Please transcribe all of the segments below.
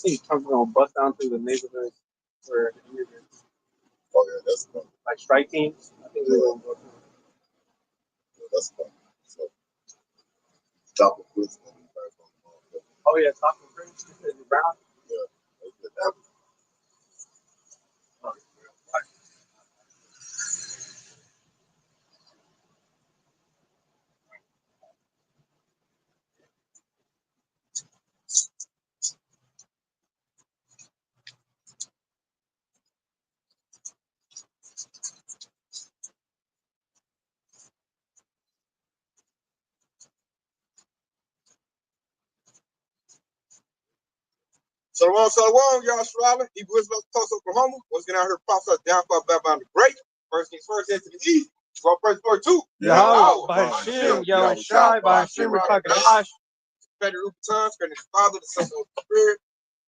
think Trump's gonna bust down through the neighborhoods where the immigrants, Oh yeah, that's fun. like strike teams. I think they're Yeah, gonna go through. yeah, that's fun. So stop the police and be back on. Oh yeah, talking Prince, Brown. Yeah, that's good. That was Shalom, y'all. Shalom. He was about to Tulsa, Oklahoma. Once again, I heard prophesy down for Babylon the Great. First things first, head to the east. So first story two. Yahweh, by Hashem, Yahweh Shai, by Hashem, Rakakadash. Federal Louboutin, spending the Father, the Son, and the Holy Spirit.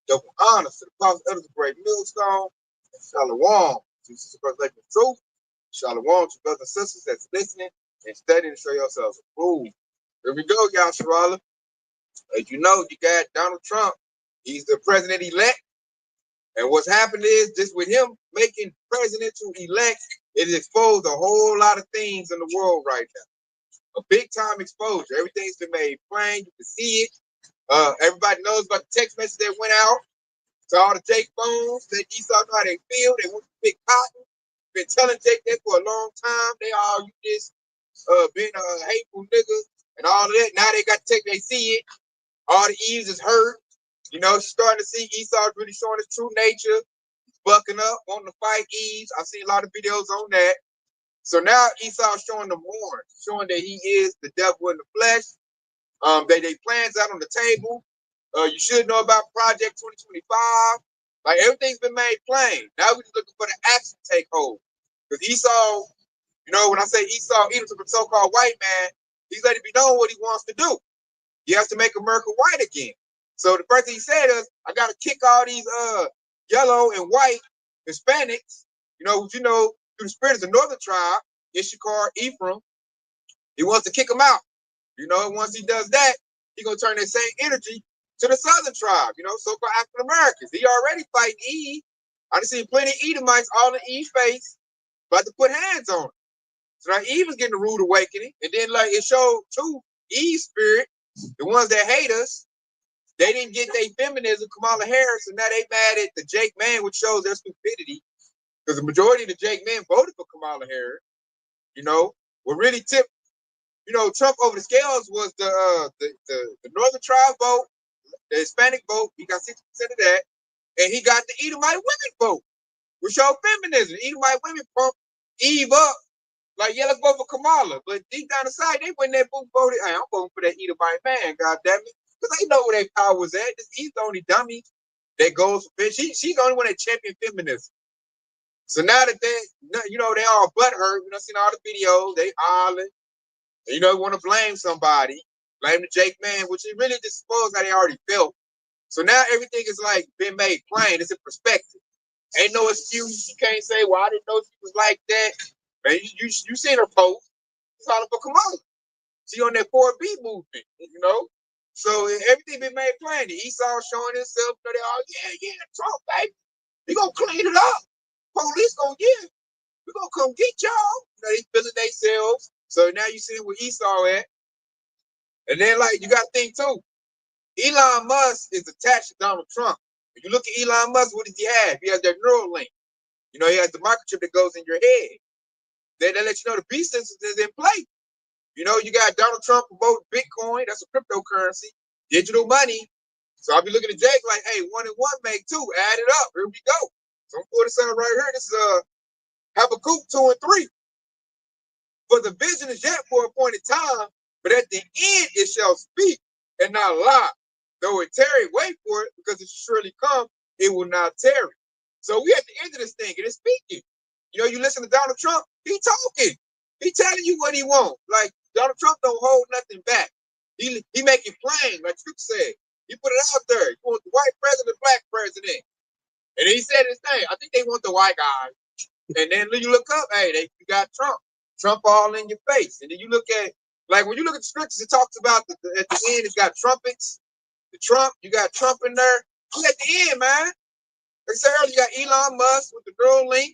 Double honors to the prophets of the great millstone. And Shalom. To sister brothers like the truth. Shalom to brothers and sisters that's listening and studying to show yourselves approved. Here we go, y'all, Sharala. As you know, you got Donald Trump. He's the president-elect. And what's happened is, just with him making president to elect, it has exposed a whole lot of things in the world right now. A big-time exposure. Everything's been made plain. You can see it. Everybody knows about the text message that went out to all the Jake phones. That Esau know how they feel. They want to pick cotton. Been telling Jake that for a long time. They all you just being a hateful nigga and all of that. Now they got to take. They see it. All the Eves is hurt. You know, she's starting to see Esau really showing his true nature. He's bucking up, wanting to fight Eve. I've seen a lot of videos on that. So now Esau's showing them more, showing that he is the devil in the flesh. They plans out on the table. You should know about Project 2025. Like everything's been made plain. Now we're just looking for the action to take hold. Because Esau, you know, when I say Esau, even to the so-called white man, he's letting be known what he wants to do. He has to make America white again. So the first thing he said is, I gotta kick all these yellow and white Hispanics, through the spirit of the northern tribe, Issachar, Ephraim. He wants to kick them out. Once he does that, he's gonna turn that same energy to the southern tribe, so-called African Americans. He already fighting Eve. I done seen plenty of Edomites all in Eve's face, about to put hands on him. So now Eve is getting a rude awakening, and then like it showed too, Eve's spirit, the ones that hate us, they didn't get their feminism, Kamala Harris, and now they mad at the Jake man, which shows their stupidity, because the majority of the Jake men voted for Kamala Harris. What really tipped, Trump over the scales was the northern tribe vote, the Hispanic vote. He got 60% of that, and he got the Edomite women vote, which showed feminism. Edomite women pumped Eve up, like, yeah, let's vote for Kamala. But deep down inside, they went there and voted. Hey, I'm voting for that Edomite man, goddamn it. Because they know where their power was at. He's the only dummy that goes for she's the only one that championed feminism. So now that they all butthurt, seen all the videos, they hollering, want to blame somebody, blame the Jake man, which is really just suppose how they already felt. So now everything is like been made plain. It's in perspective. Ain't no excuse. You can't say, well, I didn't know she was like that. Man, you seen her post. It's all for Kamala. She on that 4B movement, So everything been made plain. The Esau showing himself, they all, yeah, Trump, baby. He gonna clean it up. Police gonna we gonna come get y'all. They feeling themselves. So now you see where Esau at. And then you gotta think too. Elon Musk is attached to Donald Trump. If you look at Elon Musk, what does he have? He has that Neuralink. He has the microchip that goes in your head. They let you know the beast system is in play. You got Donald Trump promoting Bitcoin. That's a cryptocurrency, digital money. So I'll be looking at Jake like, hey, 1 and 1 make 2. Add it up. Here we go. So I'm putting this out right here. This is Habakkuk 2 and 3. For the vision is yet for a appointed time, but at the end it shall speak and not lie. Though it tarry, wait for it, because it shall surely come, it will not tarry. So we at the end of this thing, and it's speaking. You listen to Donald Trump, he talking. He telling you what he wants. Like, Donald Trump don't hold nothing back. He make it plain, like Trick said. He put it out there. You want the white president, the black president. And he said his thing. I think they want the white guy. And then you look up, hey, you got Trump. Trump all in your face. And then you look at, like, when you look at the scriptures, it talks about at the end, it's got trumpets. The Trump, you got Trump in there. We at the end, man. They said earlier, you got Elon Musk with the girl link.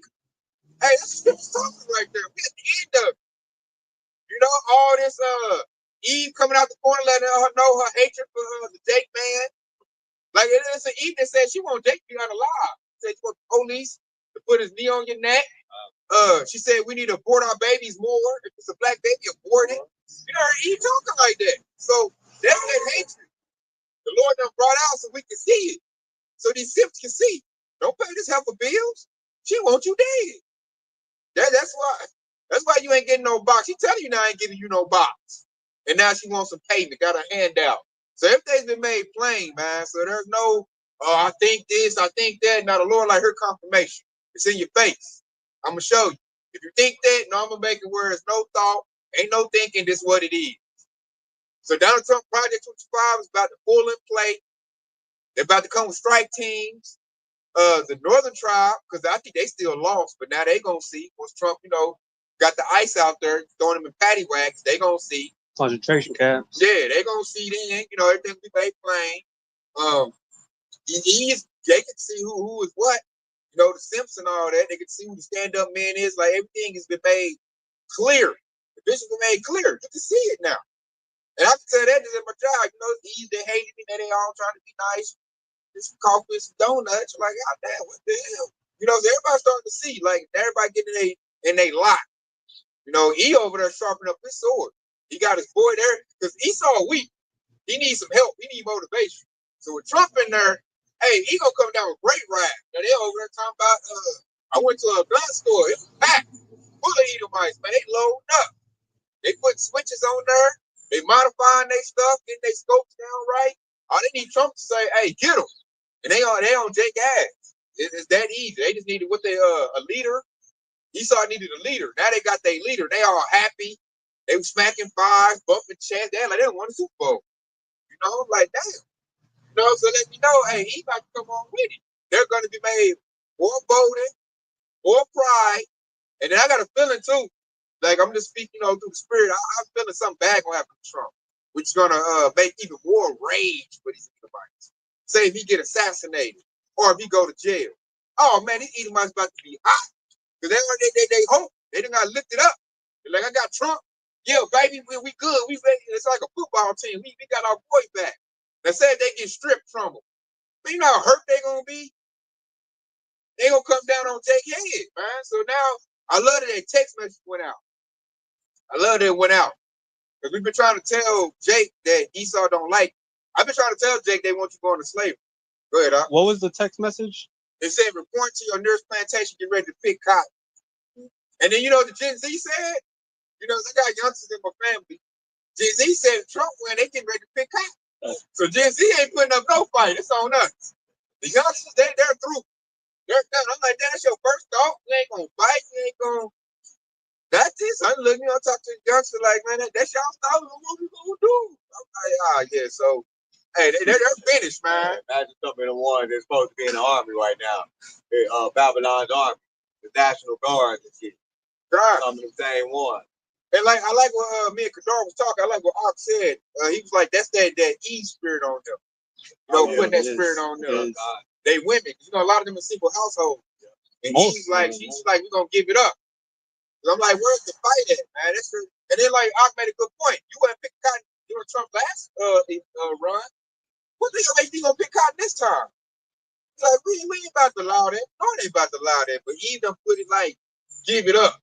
Hey, that's talking right there. We at the end of it. You know, all this Eve coming out the corner letting her know her hatred for the Jake man. Like it's an Eve that said she want Jake to be unalive. Said she want the police to put his knee on your neck. She said we need to abort our babies more. If it's a black baby, abort it. You know, Eve talking like that. So that's that hatred. The Lord done brought out so we can see it. So these simps can see. Don't pay this heifer bills. She wants you dead. That's why you ain't getting no box. She telling you now I ain't giving you no box. And now she wants some payment, got her hand out. So everything's been made plain, man. So there's no, I think this, I think that. Now the Lord like her confirmation. It's in your face. I'm gonna show you. If you think that, no, I'm gonna make it where it's no thought, ain't no thinking, this what it is. So Donald Trump Project 25 is about to pull in play. They're about to come with strike teams. The Northern Tribe, because I think they still lost, but now they gonna see once Trump, got the ice out there, throwing them in paddy wags, they gonna see. Concentration camps. Yeah, they gonna see then, everything will be made plain. They can see who is what. The Simps and all that. They can see who the stand-up man is. Like everything has been made clear. The vision been made clear. You can see it now. And I can tell that just at my job. It's easy, they hated me, they all trying to be nice. Just coffee, some donuts. Like, God damn, what the hell? So everybody's starting to see, like, everybody getting in they lot. He over there sharpening up his sword. He got his boy there because Esau weak. He needs some help. He needs motivation. So with Trump in there, hey, he gonna come down with great ride. Now they over there talking about. I went to a gun store. It was packed, full of Edomites. Man, they loading up. They put switches on there. They modifying their stuff, getting their scopes down right. All they need Trump to say, hey, get them. And they on Jake ass. It's that easy. They just needed a leader. Esau needed a leader. Now they got their leader. They all happy. They were smacking fives, bumping chest. They like they won the Super Bowl. Like damn. So let me know, hey, he about to come on with it. They're gonna be made more voting, more pride. And then I got a feeling too. Like I'm just speaking, through the spirit. I'm feeling something bad gonna happen to Trump, which is gonna make even more rage for these Edomites. Say if he get assassinated or if he go to jail. Oh man, these Edomites about to be hot. Because they hope. They done got lifted up. They're like, I got Trump. Yeah, baby, we good. We ready. It's like a football team. We got our boy back. They said they get stripped from them. But you know how hurt they gonna be? They gonna come down on Jake's head, man. So now I love that text message went out. I love that it went out. Because we've been trying to tell Jake that Esau don't like. I've been trying to tell Jake they want you going to slavery. Go ahead, What was the text message? It said, report to your nearest plantation, get ready to pick cotton. And then the Gen Z said, I got youngsters in my family. Gen Z said Trump win, they getting ready to pick cotton. So Gen Z ain't putting up no fight. It's on us. The youngsters, they're through. They're done. I'm like, that's your first thought. You ain't gonna fight. You ain't gonna. That's it. So I'm looking, I talk to the youngster like, man, that's y'all thought. What we gonna do? I'm like, yeah. So, hey, they're finished, man. Imagine some of the ones that's supposed to be in the army right now. Babylon's army, the National Guard and shit. God. Some of the same ones. And like I like what me and Kadar was talking. I like what Ox said. He was like, that's that Eve spirit on them. Putting that spirit on them. They women. A lot of them in single households. And she's like, we're gonna give it up. So I'm like, where's the fight at, man? And then like Ox made a good point. You wouldn't pick cotton during Trump's last run. What the hell make you gonna pick cotton this time? Like we ain't about to allow that. No, they ain't about to allow that. But Eve done put it like, give it up.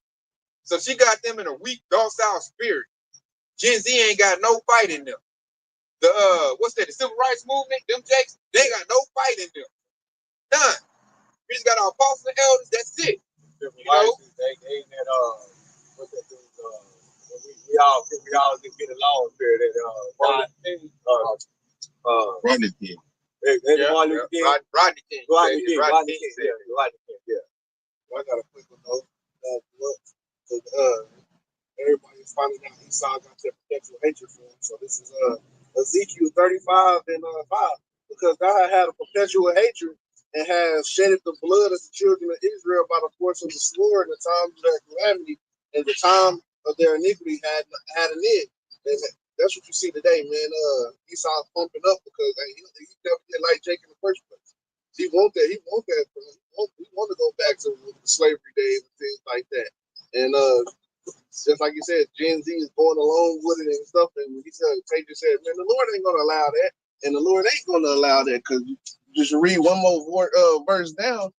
So she got them in a weak, docile spirit. Gen Z ain't got no fight in them. The the civil rights movement, them Jakes, they ain't got no fight in them. None. We just got our apostles and elders, that's it. Civil rights, they ain't that what's that thing? We all just get along here. Rodney King. Rodney King. Rodney King. Rodney King. Yeah. I got a quick note. Everybody is finding out Esau got their perpetual hatred for him. So this is Ezekiel 35 and 5. Because God had a perpetual hatred and has shedded the blood of the children of Israel by the force of the sword in the time of their calamity, and the time of their iniquity had an end. And that's what you see today, man. Esau's pumping up because he never did like Jake in the first place. want that. He want that. He want to go back to the slavery days and things like that. And just like you said, Gen Z is going along with it and stuff. And he said, Tay just said, man, the Lord ain't gonna allow that, and the Lord ain't gonna allow that, because just read one more verse down.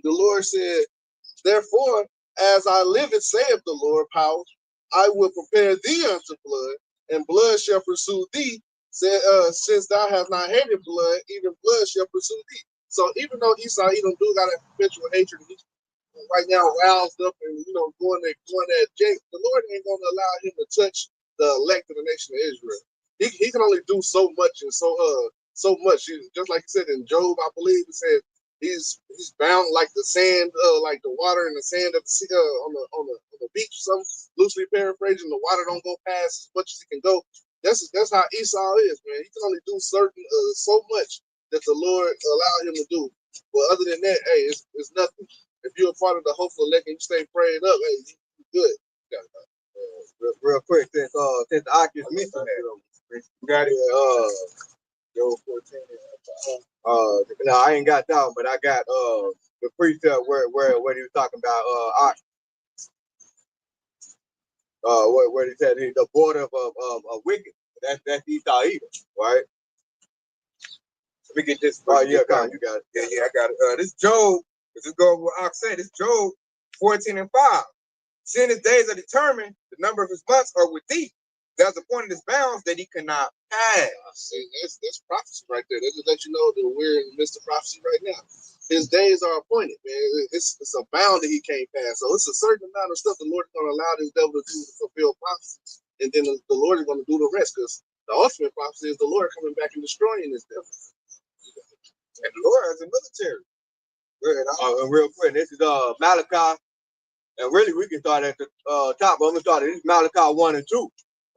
The Lord said, therefore, as I live, it saith the Lord, power, I will prepare thee unto blood, and blood shall pursue thee. Since thou hast not hated blood, even blood shall pursue thee. So even though Esau, do got a perpetual hatred, and he's right now roused up and going at Jake, the Lord ain't gonna allow him to touch the elect of the nation of Israel. He can only do so much, and so much. Just like you said in Job, I believe it said he's bound like the sand, like the water and the sand of the sea, on the beach. Some loosely paraphrasing, the water don't go past as much as it can go. That's how Esau is, man. He can only do so much that the Lord allowed him to do. But other than that, hey, it's nothing. If you're a part of the hopeful elect and you stay prayed up, hey, you good. Real quick, since the Oculus mentioned that, you got it. Job 14. No, I ain't got that one, but I got the precept where he was talking about where he said the border of wicked. That's Esau Edom, right? Let me get this. Oh yeah, you got it. Yeah, I got it. This Job. This is going with what Ox said. This Job 14:5. Seeing his days are determined, the number of his months are with thee. There's a point in his bounds that he cannot pass. See, that's prophecy right there. That just let you know that we're in the midst of prophecy right now. His days are appointed, man. It's a bound that he can't pass. So it's a certain amount of stuff the Lord is going to allow this devil to do to fulfill prophecy. And then the Lord is going to do the rest, because the ultimate prophecy is the Lord coming back and destroying this devil. And the Lord has a military. And real quick, this is Malachi. And really, we can start at the top. But I'm going to start at this Malachi 1 and 2.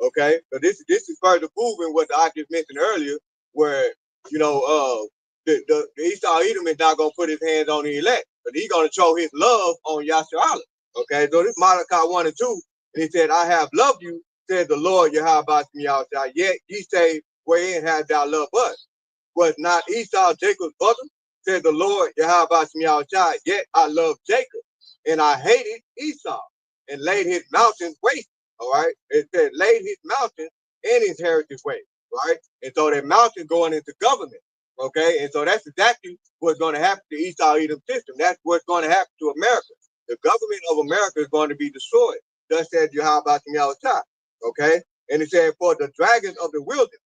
Okay? So this is further proving what I just mentioned earlier, where, the Esau Edom is not going to put his hands on the elect, but he's going to show his love on Yasharallah. Okay? So this Malachi 1 and 2, and he said, I have loved you, said the Lord, Yahweh Shai. Yet ye say, wherein hast thou loved us? Was not Esau Jacob's brother? Said the Lord, Yahweh Shai. Yet I loved Jacob, and I hated Esau, and laid his mountains waste. All right? It said, laid his mountains and his heritage waste. Right? And so that mountain going into government. Okay? And so that's exactly what's going to happen to Esau Edom system. That's what's going to happen to America. The government of America is going to be destroyed. Thus said Yahweh Shai. Okay? And it said, for the dragons of the wilderness.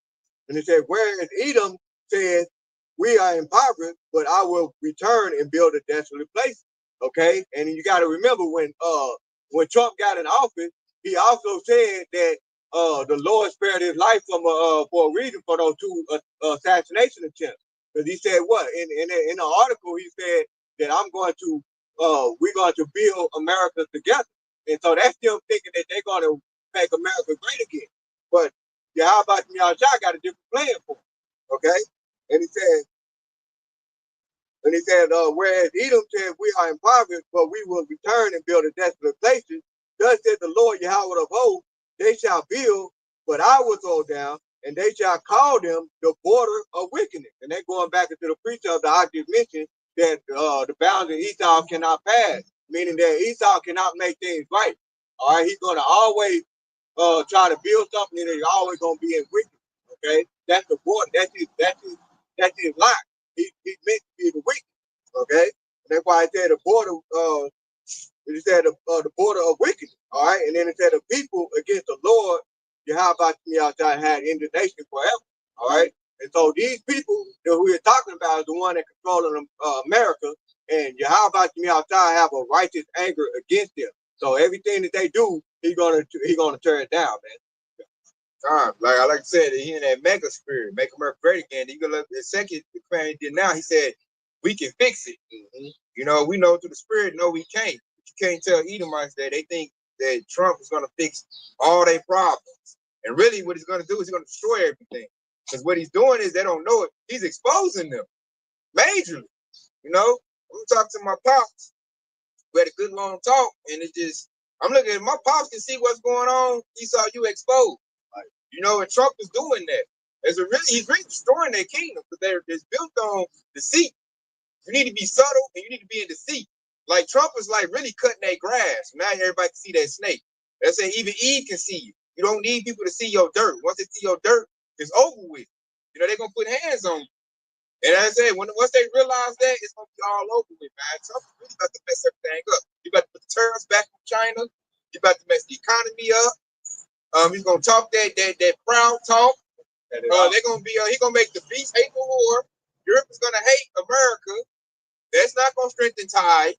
And it said, whereas Edom said, we are impoverished, but I will return and build a desolate place. Okay? And you got to remember when Trump got in office, he also said that the Lord spared his life for a reason for those two assassination attempts. Because he said what? In the article, he said that we're going to build America together. And so that's them thinking that they're going to make America great again. But how about Yahweh got a different plan for him? Okay? And he said, whereas Edom said, we are impoverished, but we will return and build a desolate places. Thus said the Lord Yahweh of hosts, they shall build, but I will throw down, and they shall call them the border of wickedness. And they're going back into the preacher of the I just mentioned that the bounds of Esau cannot pass, meaning that Esau cannot make things right. All right, he's going to always try to build something that is always going to be in wickedness. Okay, that's the border. That's his lie. He's meant to be the wicked. Okay, and that's why I said the border. It said the border of wickedness. All right, and then it said the people against the Lord, Yahweh had indignation forever. All right, and so these people that we are talking about is the one that controlling America, and Yahweh have a righteous anger against them. So everything that they do, he's gonna tear it down, man. Like I said, he in that mega spirit, make America great again. He gonna the second declare he did now. He said we can fix it. Mm-hmm. We know through the spirit, no, we can't. But you can't tell Edomites that they think that Trump is gonna fix all their problems. And really, what he's gonna do is he's gonna destroy everything. Because what he's doing is they don't know it. He's exposing them majorly. I'm talking to my pops. We had a good long talk, and I'm looking at my pops can see what's going on. He saw you exposed. And Trump is doing that. He's really destroying their kingdom because it's built on deceit. You need to be subtle and you need to be in deceit. Like Trump is like really cutting their grass. Now everybody can see that snake. They say even Eve can see you. You don't need people to see your dirt. Once they see your dirt, it's over with. You know, they're gonna put hands on you. And as I said, once they realize that, it's gonna be all over with, man. Trump is really about to mess everything up. You about to put the tariffs back on China. You about to mess the economy up. He's gonna talk that proud talk. They're gonna be he's gonna make the beast hate the war. Europe is gonna hate America. That's not gonna strengthen ties.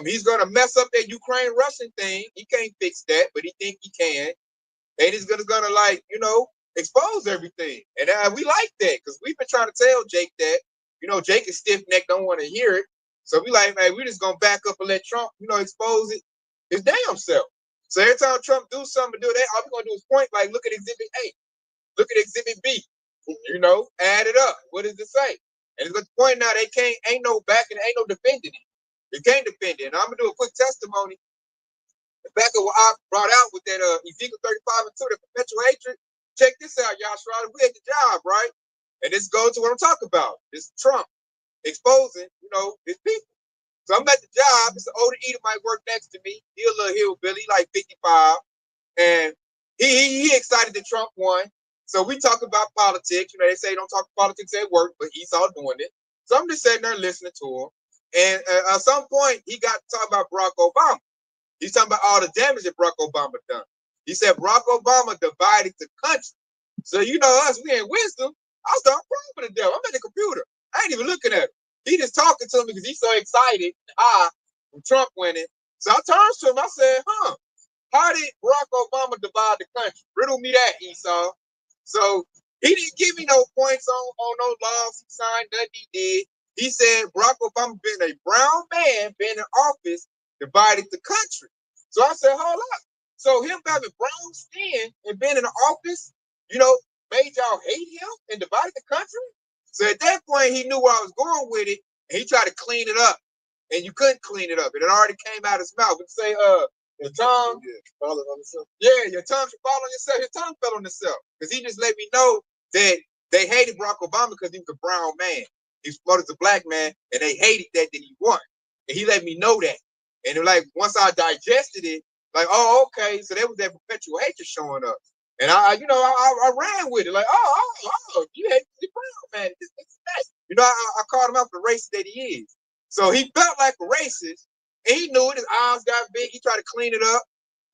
He's gonna mess up that Ukraine-Russian thing. He can't fix that, but he think he can. And he's gonna like, you know, expose everything. And we like that because we've been trying to tell Jake that, you know, Jake is stiff-necked, don't want to hear it. So we like, man, we just gonna back up and let Trump, you know, expose it his damn self. So every time Trump do something, do that, all we're gonna do is point, like, look at Exhibit A, look at Exhibit B, you know, add it up. What does it say? And it's gonna point now they ain't no backing, ain't no defending it. You can't defend it. And I'm gonna do a quick testimony. Back of what I brought out with that Ezekiel 35 and 2, the perpetual hatred. Check this out, Yashara. We at the job, right? And this goes to what I'm talking about. This Trump exposing, you know, his people. So I'm at the job. It's an older Edomite work next to me. He a little hillbilly, like 55. And he excited that Trump won. So we talk about politics. You know, they say don't talk politics at work, but he's all doing it. So I'm just sitting there listening to him. And at some point, he got to talk about Barack Obama. He's talking about all the damage that Barack Obama done. He said Barack Obama divided the country. So you know us, we in wisdom. I start probing the devil. I'm at the computer. I ain't even looking at him. He just talking to me because he's so excited from Trump winning. So I turned to him. I said, how did Barack Obama divide the country? Riddle me that, Esau. So he didn't give me no points on no laws he signed, nothing he did. He said Barack Obama being a brown man, being in office, divided the country. So I said, hold up. So him having brown skin and being in the office, you know, made y'all hate him and divided the country? So at that point, he knew where I was going with it, and he tried to clean it up. And you couldn't clean it up. It already came out his mouth. Would say, your tongue, fall on yourself. Yeah, your tongue should fall on yourself. His tongue fell on himself. Because he just let me know that they hated Barack Obama because he was a brown man. He was promoted as a black man, and they hated that he won. And he let me know that. And like once I digested it, like, oh, okay, so there was that perpetual hatred showing up. And I ran with it, like, you hate the brown man. This, that. You know, I called him out for the racist that he is. So he felt like a racist, and he knew it. His eyes got big. He tried to clean it up,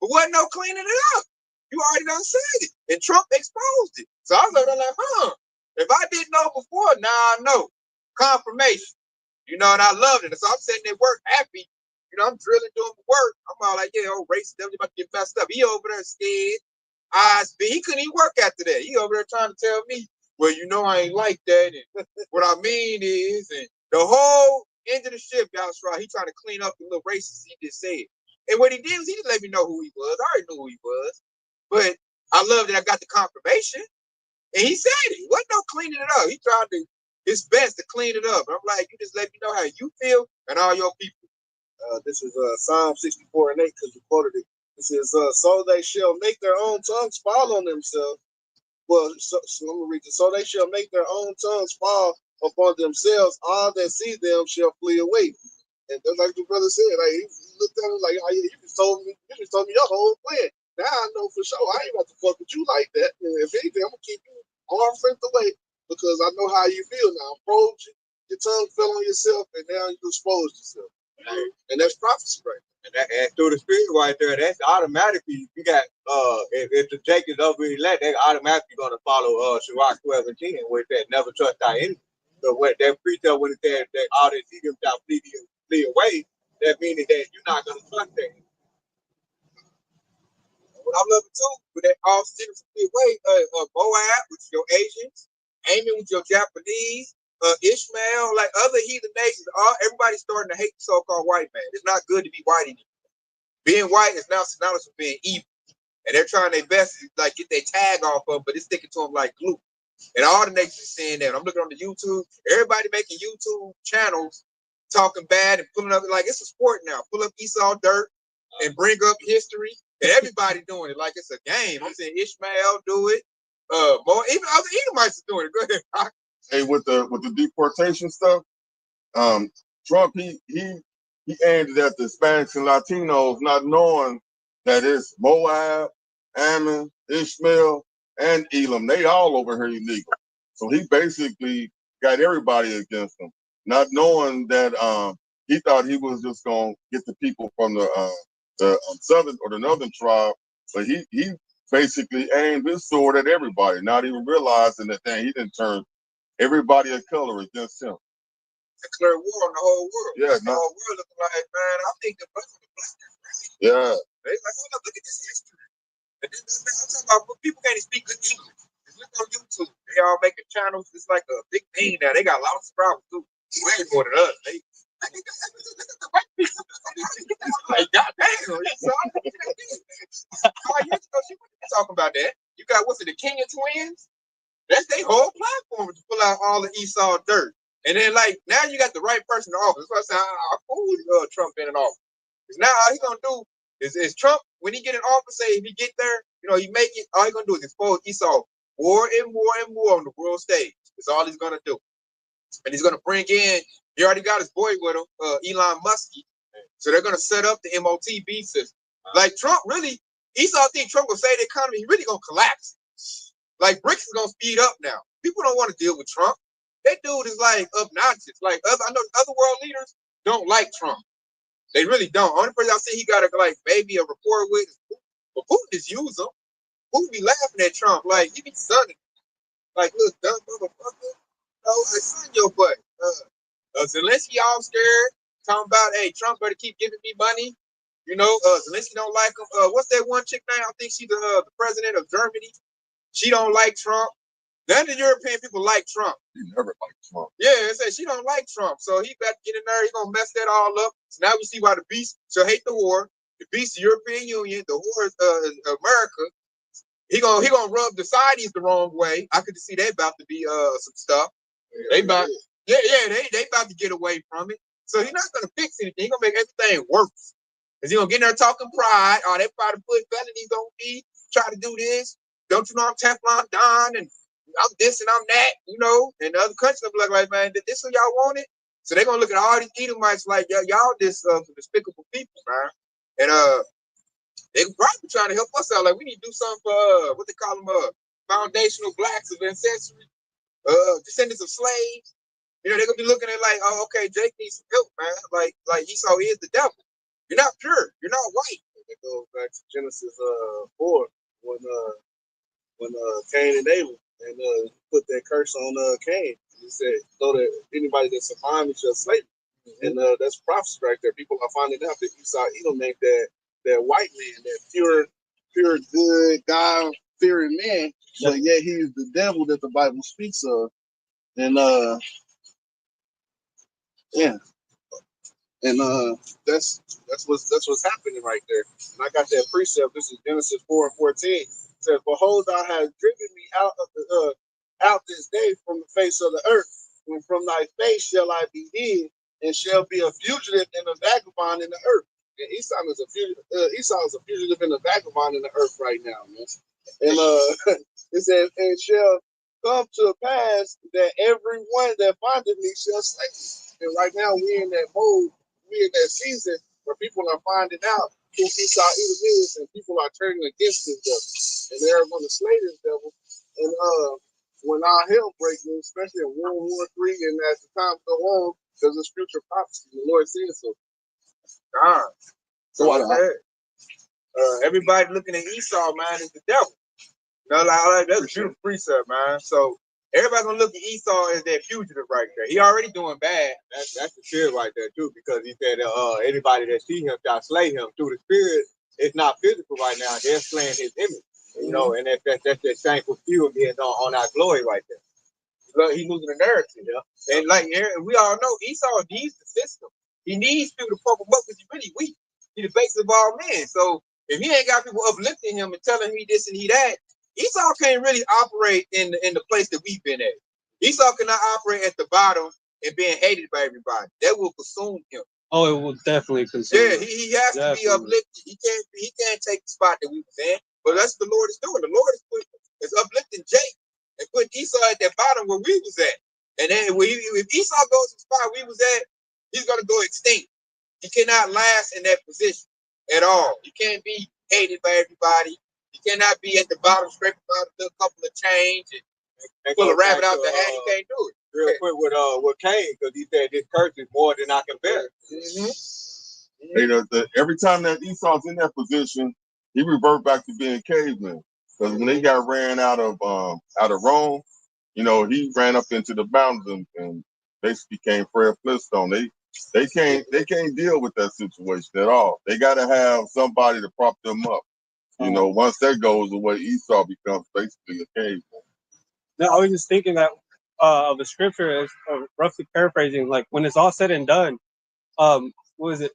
but wasn't no cleaning it up. You already done said it, and Trump exposed it. So I was like, if I didn't know before, now I know. Confirmation, you know, and I loved it. So I'm sitting at work happy. You know, I'm drilling, doing the work. I'm all like, yeah, old racist, they're about to get messed up. He over there scared. Eyes big. He couldn't even work after that. He over there trying to tell me, well, you know, I ain't like that. And what I mean is, and the whole end of the ship, Yashra, he trying to clean up the little racist he just said. And what he did was he just let me know who he was. I already knew who he was. But I love that I got the confirmation. And he said it. Wasn't no cleaning it up. He tried to his best to clean it up. I'm like, you just let me know how you feel and all your people. This is Psalm 64 and 8 because you quoted it. It says, so they shall make their own tongues fall on themselves. Well, so let me read this. So they shall make their own tongues fall upon themselves. All that see them shall flee away. And just like the brother said, like he looked at him like, oh, yeah, you just told me your whole plan. Now I know for sure I ain't about to fuck with you like that. And if anything, I'm gonna keep you arm's length away because I know how you feel now. I probed you, your tongue fell on yourself, and now you exposed yourself. And that's prophecy, right? And through the spirit right there, that's automatically you got if the Jake is over elect, they're automatically gonna follow Sirach 12 and 10 with that never trust thy enemy. So what that precept when it says that all that see them shall flee away, that meaning that you're not gonna trust them. What I love it too, with that all cities flee away, Moab with your Asians, Ammon with your Japanese, Ishmael, like other heathen nations, everybody's starting to hate the so-called white man. It's not good to be white anymore. Being white is now synonymous with being evil. And they're trying their best to like get their tag off of, but it's sticking to them like glue. And all the nations are saying that. I'm looking on the YouTube, everybody making YouTube channels talking bad and pulling up like it's a sport now. Pull up Esau dirt and bring up history. And everybody doing it like it's a game. I'm saying Ishmael do it. More even other Edomites are doing it. Go ahead. Hey, with the deportation stuff, Trump, he aimed at the Hispanics and Latinos, not knowing that it's Moab, Ammon, Ishmael, and Elam. They all over here illegal. So he basically got everybody against him, not knowing that he thought he was just gonna get the people from the southern or the northern tribe, but he basically aimed his sword at everybody, not even realizing that he didn't turn everybody of color against him. Declare war on the whole world. Yeah, the whole world looking like, man, I think the black is right. Yeah. They like, hold up, look at this history. And then, I'm talking about people can't even speak good English. Just look on YouTube. They all making channels. It's like a big thing now. They got a lot of subscribers too. Way more than us. They look at the white people. Like, goddamn, you saw it. 5 years ago, she wasn't talking about that. You got, what's it, the Kenya twins? That's their whole platform to pull out all the Esau dirt. And then, like, now you got the right person in office. That's why I say, I'm cool with Trump being in office. Because now all he's going to do is Trump, when he get in office, say if he get there, you know, he make it, all he's going to do is expose Esau more and more and more on the world stage. That's all he's going to do. And he's going to bring in, he already got his boy with him, Elon Musk. So they're going to set up the MOTB system. Like Trump really, Esau think Trump will save the economy. He really going to collapse. Like BRICS is going to speed up now. People don't want to deal with Trump. That dude is like obnoxious. Like I know other world leaders don't like Trump. They really don't. Only person I see he got like maybe a rapport with is Putin. But Putin just use him. Putin be laughing at Trump. Like he be sunning. Like, look, dumb motherfucker. Oh, I son your butt. Zelensky all scared. Talking about, hey, Trump better keep giving me money. You know, Zelensky don't like him. What's that one chick name? I think she's the president of Germany. She don't like Trump. None of the European people like Trump. He never liked Trump. Yeah, it says she don't like Trump. So he better get in there. He's going to mess that all up. So now we see why the beast shall hate the whore. The beast, the European Union. The whore is America. He gonna rub the sides the wrong way. I could see they about to be some stuff. They about they about to get away from it. So he's not gonna fix anything. He's gonna make everything worse. Cause he gonna get in there talking pride. Oh, they probably put felonies on me. Try to do this. Don't you know I'm Teflon Don and I'm this and I'm that, you know, and the other countries will be like, man, this who y'all wanted? So they're gonna look at all these Edomites like, y'all this despicable people, man. And they probably trying to help us out. Like we need to do something for what they call them, foundational blacks of ancestry, descendants of slaves. You know, they're gonna be looking at like, oh, okay, Jake needs some help, man. Like Esau is the devil. You're not pure. You're not white. It goes back to Genesis 4 when Cain and Abel and put that curse on Cain. He said, so that anybody that survived me shall slay me. And that's prophecy right there. People are finding out that Esau Edom make that white man, that pure, good, God-fearing man. But yet he's the devil that the Bible speaks of. And that's what's happening right there. And I got that precept. This is Genesis 4:14. It says, "Behold, thou hast driven me out this day from the face of the earth, and from thy face shall I be hid, and shall be a fugitive and a vagabond in the earth." And Esau is a fugitive and a vagabond in the earth right now, man. And it says, "And shall come to pass that everyone that findeth me shall slay me." And right now we in that mode, we in that season where people are finding out who Esau Edom is, and people are turning against this devil, and they're going to slay this devil. And when our hell breaks loose, especially in World War III, and as the time go on, there's a scripture prophecy. The Lord says so. God. So everybody looking at Esau, man, is the devil. You know, like that's a beautiful precept, man. So everybody gonna look at Esau as that fugitive right there. He already doing bad. That's the spirit right there too, because he said anybody that see him shall slay him through the spirit. It's not physical right now. They're slaying his image, you know, and that's that shameful fuel being on our glory right there. He's losing the narrative, yeah. And like we all know, Esau needs the system. He needs people to pump him up because he's really weak. He's the base of all men. So if he ain't got people uplifting him and telling him he this and he that, Esau can't really operate in the place that we've been at. Esau cannot operate at the bottom and being hated by everybody. That will consume him. Oh, it will definitely consume. Yeah, he has to be uplifted. He can't take the spot that we was in. But that's what the Lord is doing. The Lord is uplifting Jake and putting Esau at that bottom where we was at. And then if Esau goes to the spot we was at, he's gonna go extinct. He cannot last in that position at all. He can't be hated by everybody. He cannot be at the bottom, scraping out a couple of change and pull a rabbit out the hat. He can't do it. Real quick with Cain, because he said this curse is more than I can bear. Every time that Esau's in that position, he revert back to being caveman. Because when they got ran out of Rome, he ran up into the mountains and basically became Fred Flintstone. They can't deal with that situation at all. They got to have somebody to prop them up. Once that goes away, Esau becomes basically a caveman. No, I was just thinking that of the scripture is roughly paraphrasing, like when it's all said and done, what is it?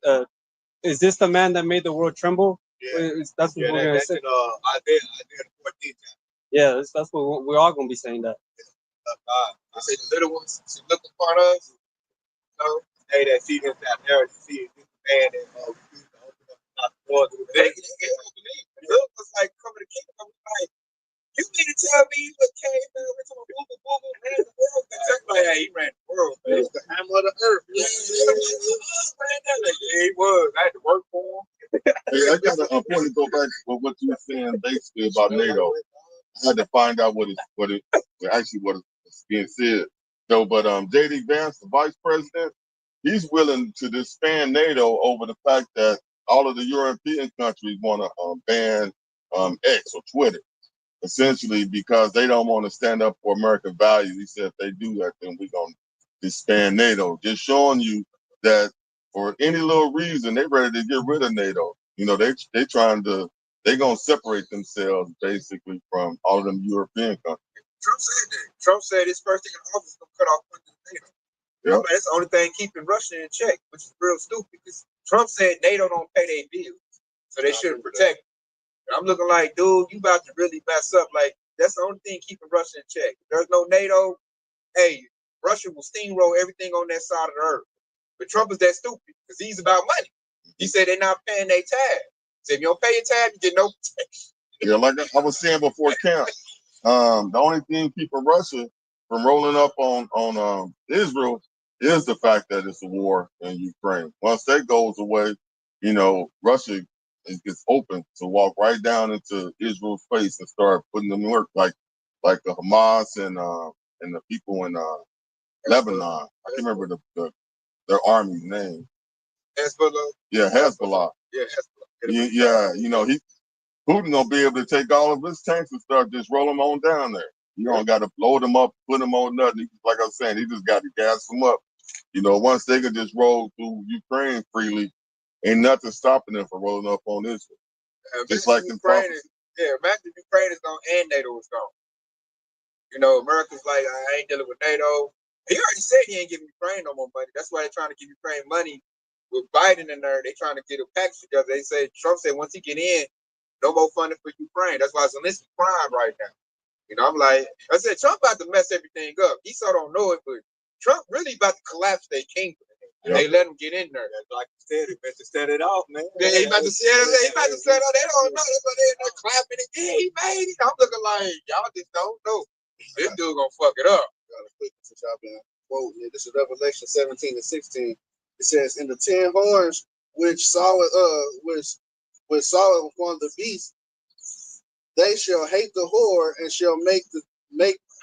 Is this the man that made the world tremble? Yeah. That's what we're gonna say. Isaiah 14. Yeah, that's what we're all gonna be saying that. I say the little ones should look upon us. Hey, that see this out there, see this man that refused to open up the door to the They can't believe. Look, was like coming to the kingdom. I'm like, you mean to tell me you look caveman over to boo boo ran the world? Like, hey, he ran the world, man. He was the hammer of the earth. Yeah, he was. I had to work for him. Hey, I got a point to go back to what you were saying basically about NATO. I had to find out what is being said. So, but J.D. Vance, the vice president, he's willing to disband NATO over the fact that all of the European countries want to ban X or Twitter, essentially because they don't want to stand up for American values. He said if they do that, then we're going to disband NATO. Just showing you that for any little reason, they're ready to get rid of NATO. They're going to separate themselves basically from all of them European countries. Trump said that. Trump said his first thing in office is going to cut off funding to NATO. Yep. That's the only thing keeping Russia in check, which is real stupid. Because Trump said NATO don't pay their bills, so they shouldn't protect them. I'm looking like, dude, you about to really mess up. Like, that's the only thing keeping Russia in check. If there's no NATO, hey, Russia will steamroll everything on that side of the earth. But Trump is that stupid because he's about money. He said they're not paying their tab. So if you don't pay your tab, you get no protection. Yeah, like I was saying before camp, the only thing keeping Russia from rolling up on Israel is the fact that it's a war in Ukraine. Once that goes away, Russia gets open to walk right down into Israel's face and start putting them to work like the Hamas and the people in Lebanon. I can't remember their army's name. Hezbollah. Yeah, Hezbollah. Yeah, Hezbollah. Yeah, Putin gonna be able to take all of his tanks and start just roll them on down there. You don't got to load them up, put them on nothing. Like I was saying, he just got to gas them up. Once they can just roll through Ukraine freely, ain't nothing stopping them from rolling up on Israel. Just like Ukraine imagine Ukraine is gone and NATO is gone. America's like, I ain't dealing with NATO. He already said he ain't giving Ukraine no more money. That's why they're trying to give Ukraine money with Biden in there. They're trying to get a package together. They said Trump said once he get in, no more funding for Ukraine. That's why Zelensky crying right now. I'm like, I said, Trump about to mess everything up. He still don't know it, but Trump really about to collapse their kingdom. Yep. They let him get in there. That's like you said, he about to set it off, man. Yeah, he about to set it. He about to set it off. They don't know. That's why they're in there clapping it. Yeah, he made it. I'm looking like, y'all just don't know. This dude gonna fuck it up. This is Revelation 17:16. It says, "In the 10 horns which saw upon the beast, they shall hate the whore and shall make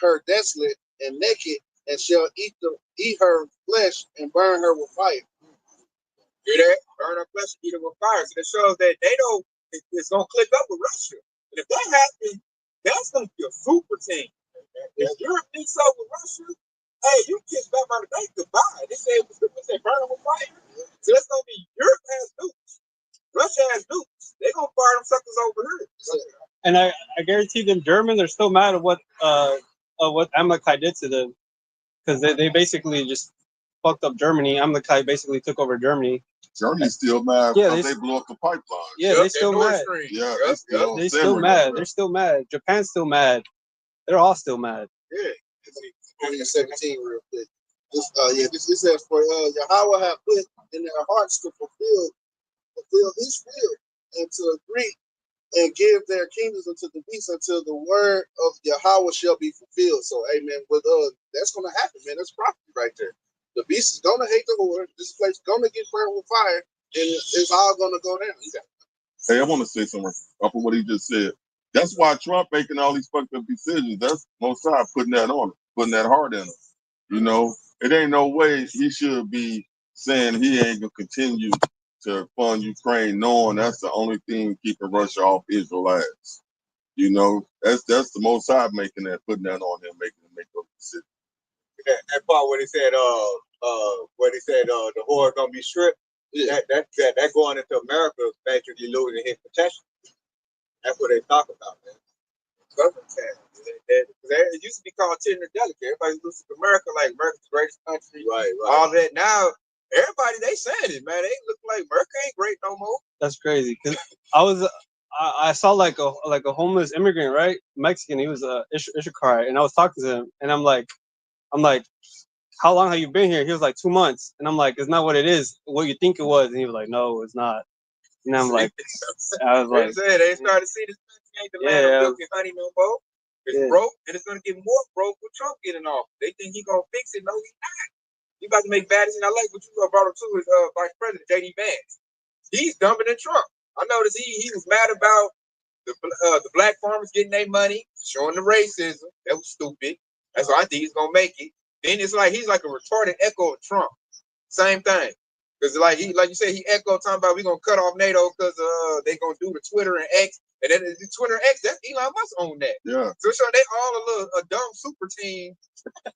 her desolate and naked, and shall eat her flesh and burn her with fire." Hear that? Burn her flesh and eat her with fire. So it shows that NATO is gonna click up with Russia. And if that happens, that's gonna be a super team. If Europe links up with Russia, hey, you kiss back on the bank goodbye. They say burn them with fire. So that's gonna be Europe has nukes. Russia has nukes. They're gonna fire them suckers over here. And I guarantee them Germans are still mad at what Amalekite did to them, because they basically just fucked up Germany. Amalekite basically took over Germany. Germany's still mad because they blew up the pipeline. Yeah, they still mad. Yeah, they still mad. They're still mad. Japan's still mad. They're all still mad. Yeah. 17 real quick. This says, "For Yahweh hath put in their hearts to fulfill His will, and to agree and give their kingdoms unto the beast until the word of Yahweh shall be fulfilled. So, amen. But that's gonna happen, man. That's prophecy right there. The beast is gonna hate the Lord. This place is gonna get burned with fire, and it's all gonna go down. Hey, I want to say something off of what he just said. That's why Trump making all these fucked up decisions. That's Most High putting that on him, putting that heart in him. You know, it ain't no way he should be saying he ain't gonna continue to fund Ukraine, knowing that's the only thing keeping Russia off Israel ass. You know, that's the Most High making that, putting that on him, making him make those decisions. That part where they said the whore gonna be stripped. Yeah. That going into America is basically losing his potential. That's what they talk about, man. It used to be called tender delicate. Everybody looks at America like America's the greatest country. Right. All that now, everybody they saying it, man. They look like America ain't great no more. That's crazy. Cause I saw like a homeless immigrant, right? Mexican. He was a Ishikar, and I was talking to him, and I'm like, how long have you been here? He was like 2 months, and I'm like, it's not what it is. What you think it was? And he was like, no, it's not. And I'm like, I was like, they started to see this country ain't the land of milk and honey no more. It's broke, and it's gonna get more broke with Trump getting off. They think he gonna fix it. No, he's not. He about to make bad decisions. I like what you brought up too. Is Vice President J.D. Vance. He's dumping in Trump. I noticed he was mad about the black farmers getting their money, showing the racism. That was stupid. That's why I think he's gonna make it. Then it's like he's like a retarded echo of Trump. Same thing. Because like you said, he echoed talking about we gonna cut off NATO because they gonna do the Twitter and X. And then the Twitter and X, that's Elon Musk on that. Yeah. So they all a dumb super team,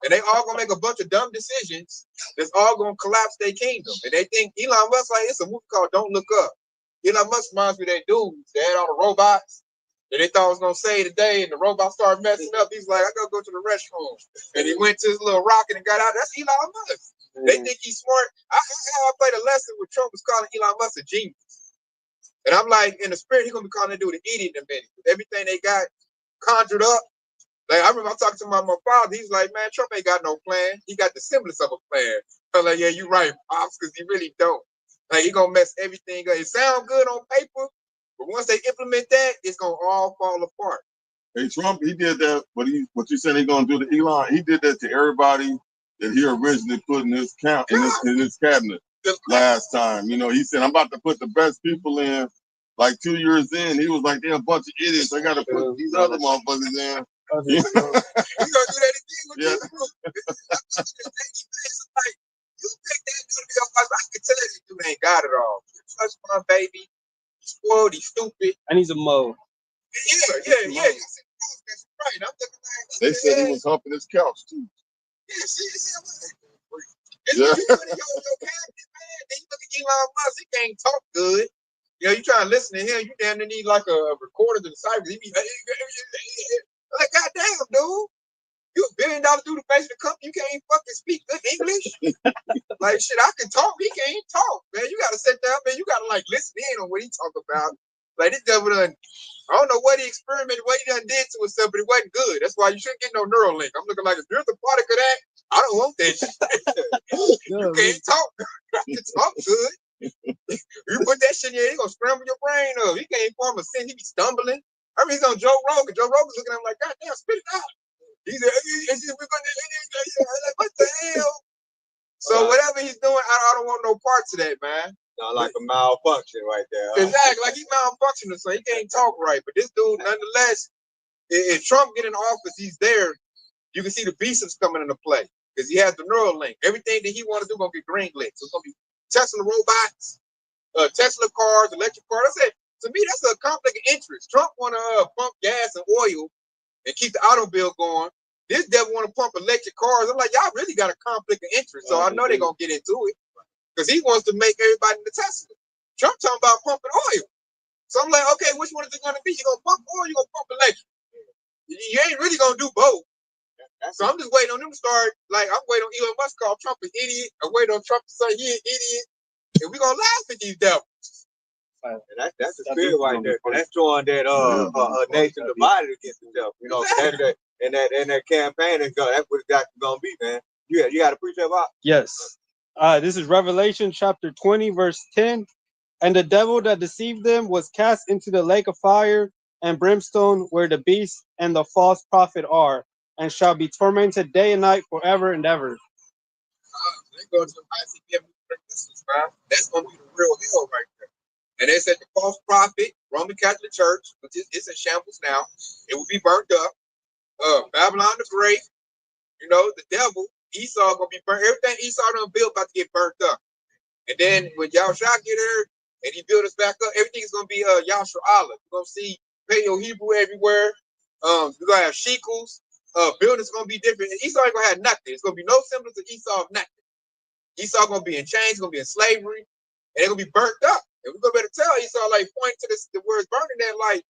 and they all gonna make a bunch of dumb decisions that's all gonna collapse their kingdom. And they think Elon Musk, like, it's a movie called Don't Look Up. Elon Musk reminds me of that dudes. They had all the robots that they thought was gonna save the day, and the robot started messing up. He's like, I gotta go to the restroom. And he went to his little rocket and got out. That's Elon Musk. They think he's smart. I played a lesson where Trump was calling Elon Musk a genius. And I'm like, in the spirit, he's gonna be calling that dude an idiot in a minute. Everything they got conjured up. Like, I remember I talking to my father. He's like, man, Trump ain't got no plan. He got the semblance of a plan. I'm like, yeah, you're right, Pops, because he really don't. Like, he gonna mess everything up. It sounds good on paper, but once they implement that, it's gonna all fall apart. Hey, Trump, he did that. What you said he gonna do to Elon? He did that to everybody that he originally put in his cabinet last time. You know, he said, I'm about to put the best people in. Like 2 years in, he was like, they're a bunch of idiots. I got to put these other motherfuckers in. You gonna do that again with this group? Like, you think that dude to be a husband? I can tell that dude ain't got it all. Touch my baby. He's spoiled. He's stupid. I need some mo. Yeah. That's right. I'm looking like, they said he was humping his couch too. Yeah, you in your cabinet, man. Then you look at Elon Musk, he can't talk good. You know, you try to listen to him, you damn near need like a recorder to decipher. He be like, goddamn, dude. You $1 billion through the face of the company, you can't even fucking speak good English. Like, shit, I can talk, he can't talk, man. You gotta sit down, man. You gotta like listen in on what he talk about. Like, this devil done, I don't know what he experimented, what he done did to himself, but it wasn't good. That's why you shouldn't get no Neuralink. I'm looking like, if there's a product of that, I don't want that shit. You can't talk. I can talk good. You put that shit in here, he's gonna scramble your brain up. He can't form a sentence, he be stumbling. I mean, he's on Joe Rogan. Joe Rogan's looking at him like, God damn, spit it out. He's like, what the hell? So whatever he's doing, I don't want no parts of that, man. Not like a malfunction right there. Exactly, like he's malfunctioning, so he can't talk right. But this dude, nonetheless, if Trump get in office, he's there. You can see the beasts coming into play because he has the Neuralink. Everything that he want to do gonna get green lit. So it's gonna be Tesla robots, Tesla cars, electric cars. I said, to me, that's a conflict of interest. Trump want to pump gas and oil and keep the automobile going. This devil want to pump electric cars. I'm like, y'all really got a conflict of interest. So I know they're gonna get into it because he wants to make everybody in the Tesla. Trump talking about pumping oil. So I'm like, okay, which one is it gonna be? You gonna pump oil? You gonna pump electric? You ain't really gonna do both. So I'm just waiting on them to start. Like, I'm waiting on Elon Musk to call Trump an idiot. I'm waiting on Trump to say he an idiot, and we gonna laugh at these devils. And that's the spirit right there. That's showing that a nation divided against itself. You know, in that campaign, that's what it's gonna be, man. You got to preach that out. Yes. This is Revelation chapter 20, verse 10. And the devil that deceived them was cast into the lake of fire and brimstone, where the beast and the false prophet are, and shall be tormented day and night forever and ever. They go to the ICBM missiles, man. That's gonna be the real hell right there. And they said the false prophet, Roman Catholic Church, which is it's in shambles now, it will be burnt up. Babylon the Great, you know, the devil, Esau gonna be burnt. Everything Esau done built about to get burnt up. And then when Yahushua get here and he build us back up, everything's gonna be Yahshua Allah. You're gonna see Paleo Hebrew everywhere. We're gonna have shekels. Buildings gonna be different. And Esau ain't gonna have nothing. It's gonna be no semblance of Esau of nothing. Esau gonna be in chains, gonna be in slavery, and they're gonna be burnt up. And we're gonna better tell Esau, like, point to this the word burning there, like,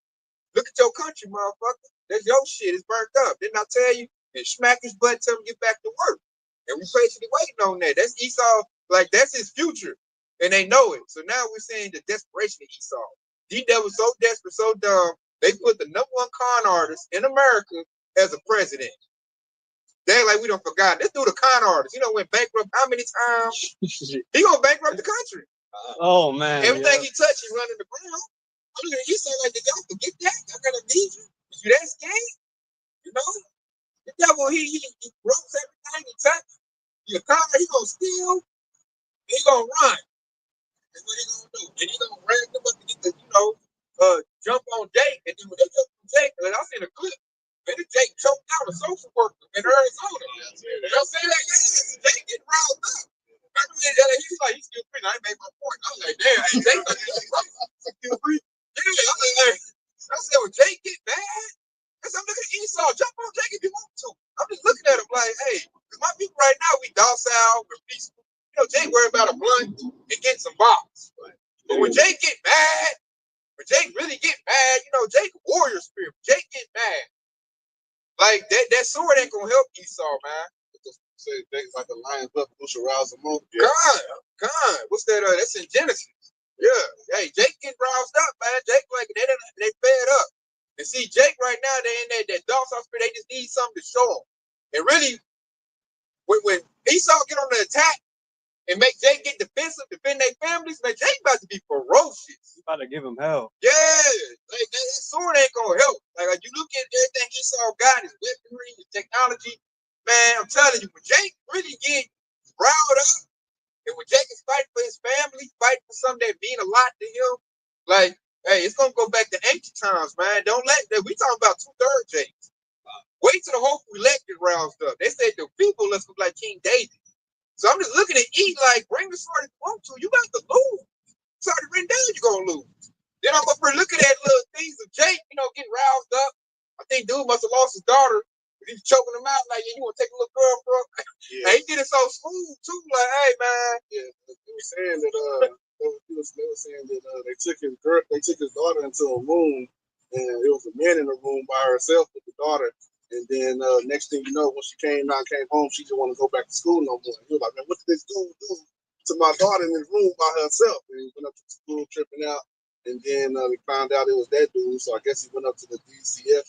look at your country, motherfucker. That's your shit. It's burnt up. Didn't I tell you? And smack his butt, tell him to get back to work. And we patiently waiting on that. That's Esau, like, that's his future. And they know it. So now we're seeing the desperation of Esau. These devils so desperate, so dumb, they put the #1 con artist in America as a president. They like we don't forgot. This dude a con artist. You know, went bankrupt how many times? He gonna bankrupt the country. Oh man. Everything he touch, he running the ground. I'm looking at you say like the devil, forget that. I gotta need you. Is you that scared? You know? The devil, he ropes everything he touch. He a con, he gonna steal, he gonna run. That's what he gonna do. And he gonna rag them up to get the, jump on Jake. And then when they jump on Jake, like I seen a clip, man, the Jake choked out a social worker in Arizona. You know what I'm saying? Like, yeah, Jake getting riled up. Remember, he's like, he's still free. I ain't made my point. I was like, damn, hey, Jake still free. Yeah, I was like, I said, well, Jake get mad. I said, I'm looking at Esau. Jump on Jake if you want to. I'm just looking at him like, hey, because my people right now, we docile, we're peaceful. You know, Jake worried about a blunt and getting some box. But when Jake get mad, when Jake really get mad, you know, Jake warrior spirit. Jake get mad. Like that sword ain't gonna help Esau, man. Say things like a lion's up, push arouse the moon. God. What's that? That's in Genesis. Yeah. Hey, Jake get roused up, man. Jake like they fed up. And see, Jake right now, they in that docile spirit. They just need something to show them. And really, when Esau get on the attack and make Jake get defensive, defend their families, man, Jake about to be ferocious. You about to give him hell. Yeah, like that sword ain't gonna help. Like you look at everything Esau got, his weaponry, his technology. Man, I'm telling you, when Jake really get riled up, and when Jake is fighting for his family, fighting for something that mean a lot to him, like, hey, it's gonna go back to ancient times, man. Don't let that. We talking about 2/3 Jakes. Wait till the whole elect get roused up. They said the people let's look like King David. So I'm just looking at E like, bring the sword if you want to. You got to lose. It's already written down. You're gonna lose. Then I'm up here looking at little things of Jake, getting roused up. I think dude must have lost his daughter. He's choking him out like, yeah, you want to take a little girl, bro? Yeah. And he did it so smooth too. Like, hey, man. Yeah, they were saying that they were saying that they took his daughter into a room, and it was a man in the room by herself with the daughter. And then next thing you know, when she came home, she didn't want to go back to school no more. He was like, man, what did this dude do to my daughter in this room by herself? And he went up to school tripping out. And then we found out it was that dude. So I guess he went up to the DCF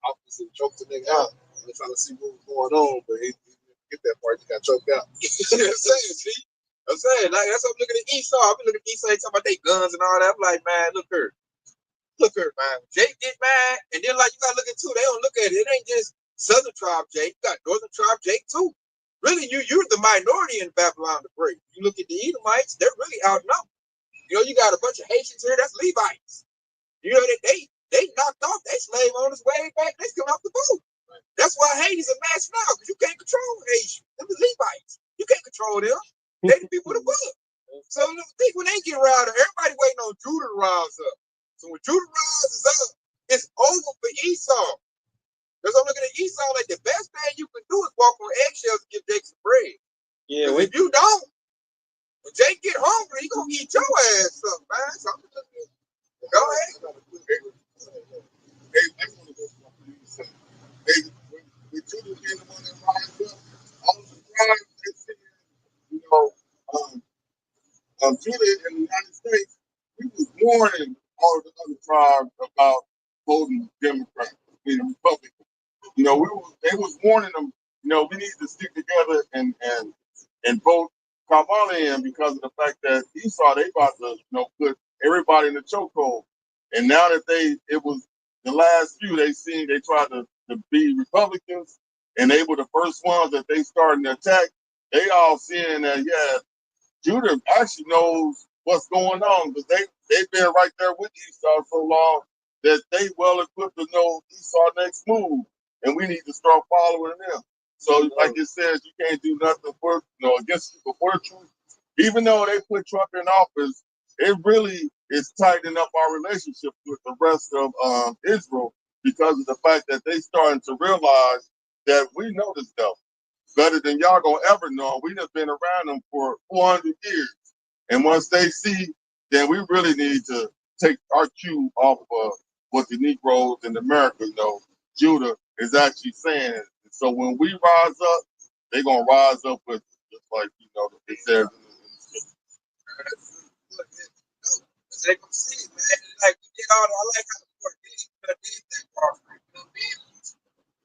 office and choked the nigga out. And trying to see what was going on, but he didn't get that part. He got choked out. You know what I'm saying? See? I'm saying, like, that's what I'm looking at Esau. I've been looking at Esau, talking about their guns and all that. I'm like, man, look her. Look her, man. Jake get mad, and then, like, you got to look at, too. They don't look at it. It ain't just Southern Tribe Jake. You got Northern Tribe Jake, too. Really, you're the minority in Babylon the Great. You look at the Edomites, they're really outnumbered. You got a bunch of Haitians here, that's Levites. You know, they knocked off their slave owners way back. They come off the boat. That's why Haiti's a mess now, because you can't control Haitians. Them the Levites. You can't control them. They the people of the book. So think when they get riled up, everybody waiting on Judah to rise up. So when Judah rises up, it's over for Esau. Because I'm looking at Esau like the best thing you can do is walk on eggshells and give Jake some bread. Yeah. If you don't, when Jake get hungry, he gonna eat your ass up, man. So I'm just looking at, go ahead. They Judah being the one that rises up. All the tribes they said, Judah in the United States, we was warning all the other tribes about voting Democrat, being Republican. They was warning them, we need to stick together and vote Kamala in because of the fact that Esau, they about to, put everybody in the chokehold. And now that it was the last few, they tried to be Republicans, and they were the first ones that they started to attack. They all seeing that, yeah, Judah actually knows what's going on, because they've been right there with Esau so long that they well equipped to know Esau's next move, and we need to start following them. So, like it says, you can't do nothing for against people for the truth. Even though they put Trump in office, it really is tightening up our relationship with the rest of Israel, because of the fact that they starting to realize that we know this devil better than y'all gonna ever know. We have been around them for 400 years. And once they see, then we really need to take our cue off of what the Negroes in America know. Judah is actually saying. So when we rise up, they're gonna rise up with us, just like it says in the They gonna see it, man. Like we did all. I like how the Lord did that part.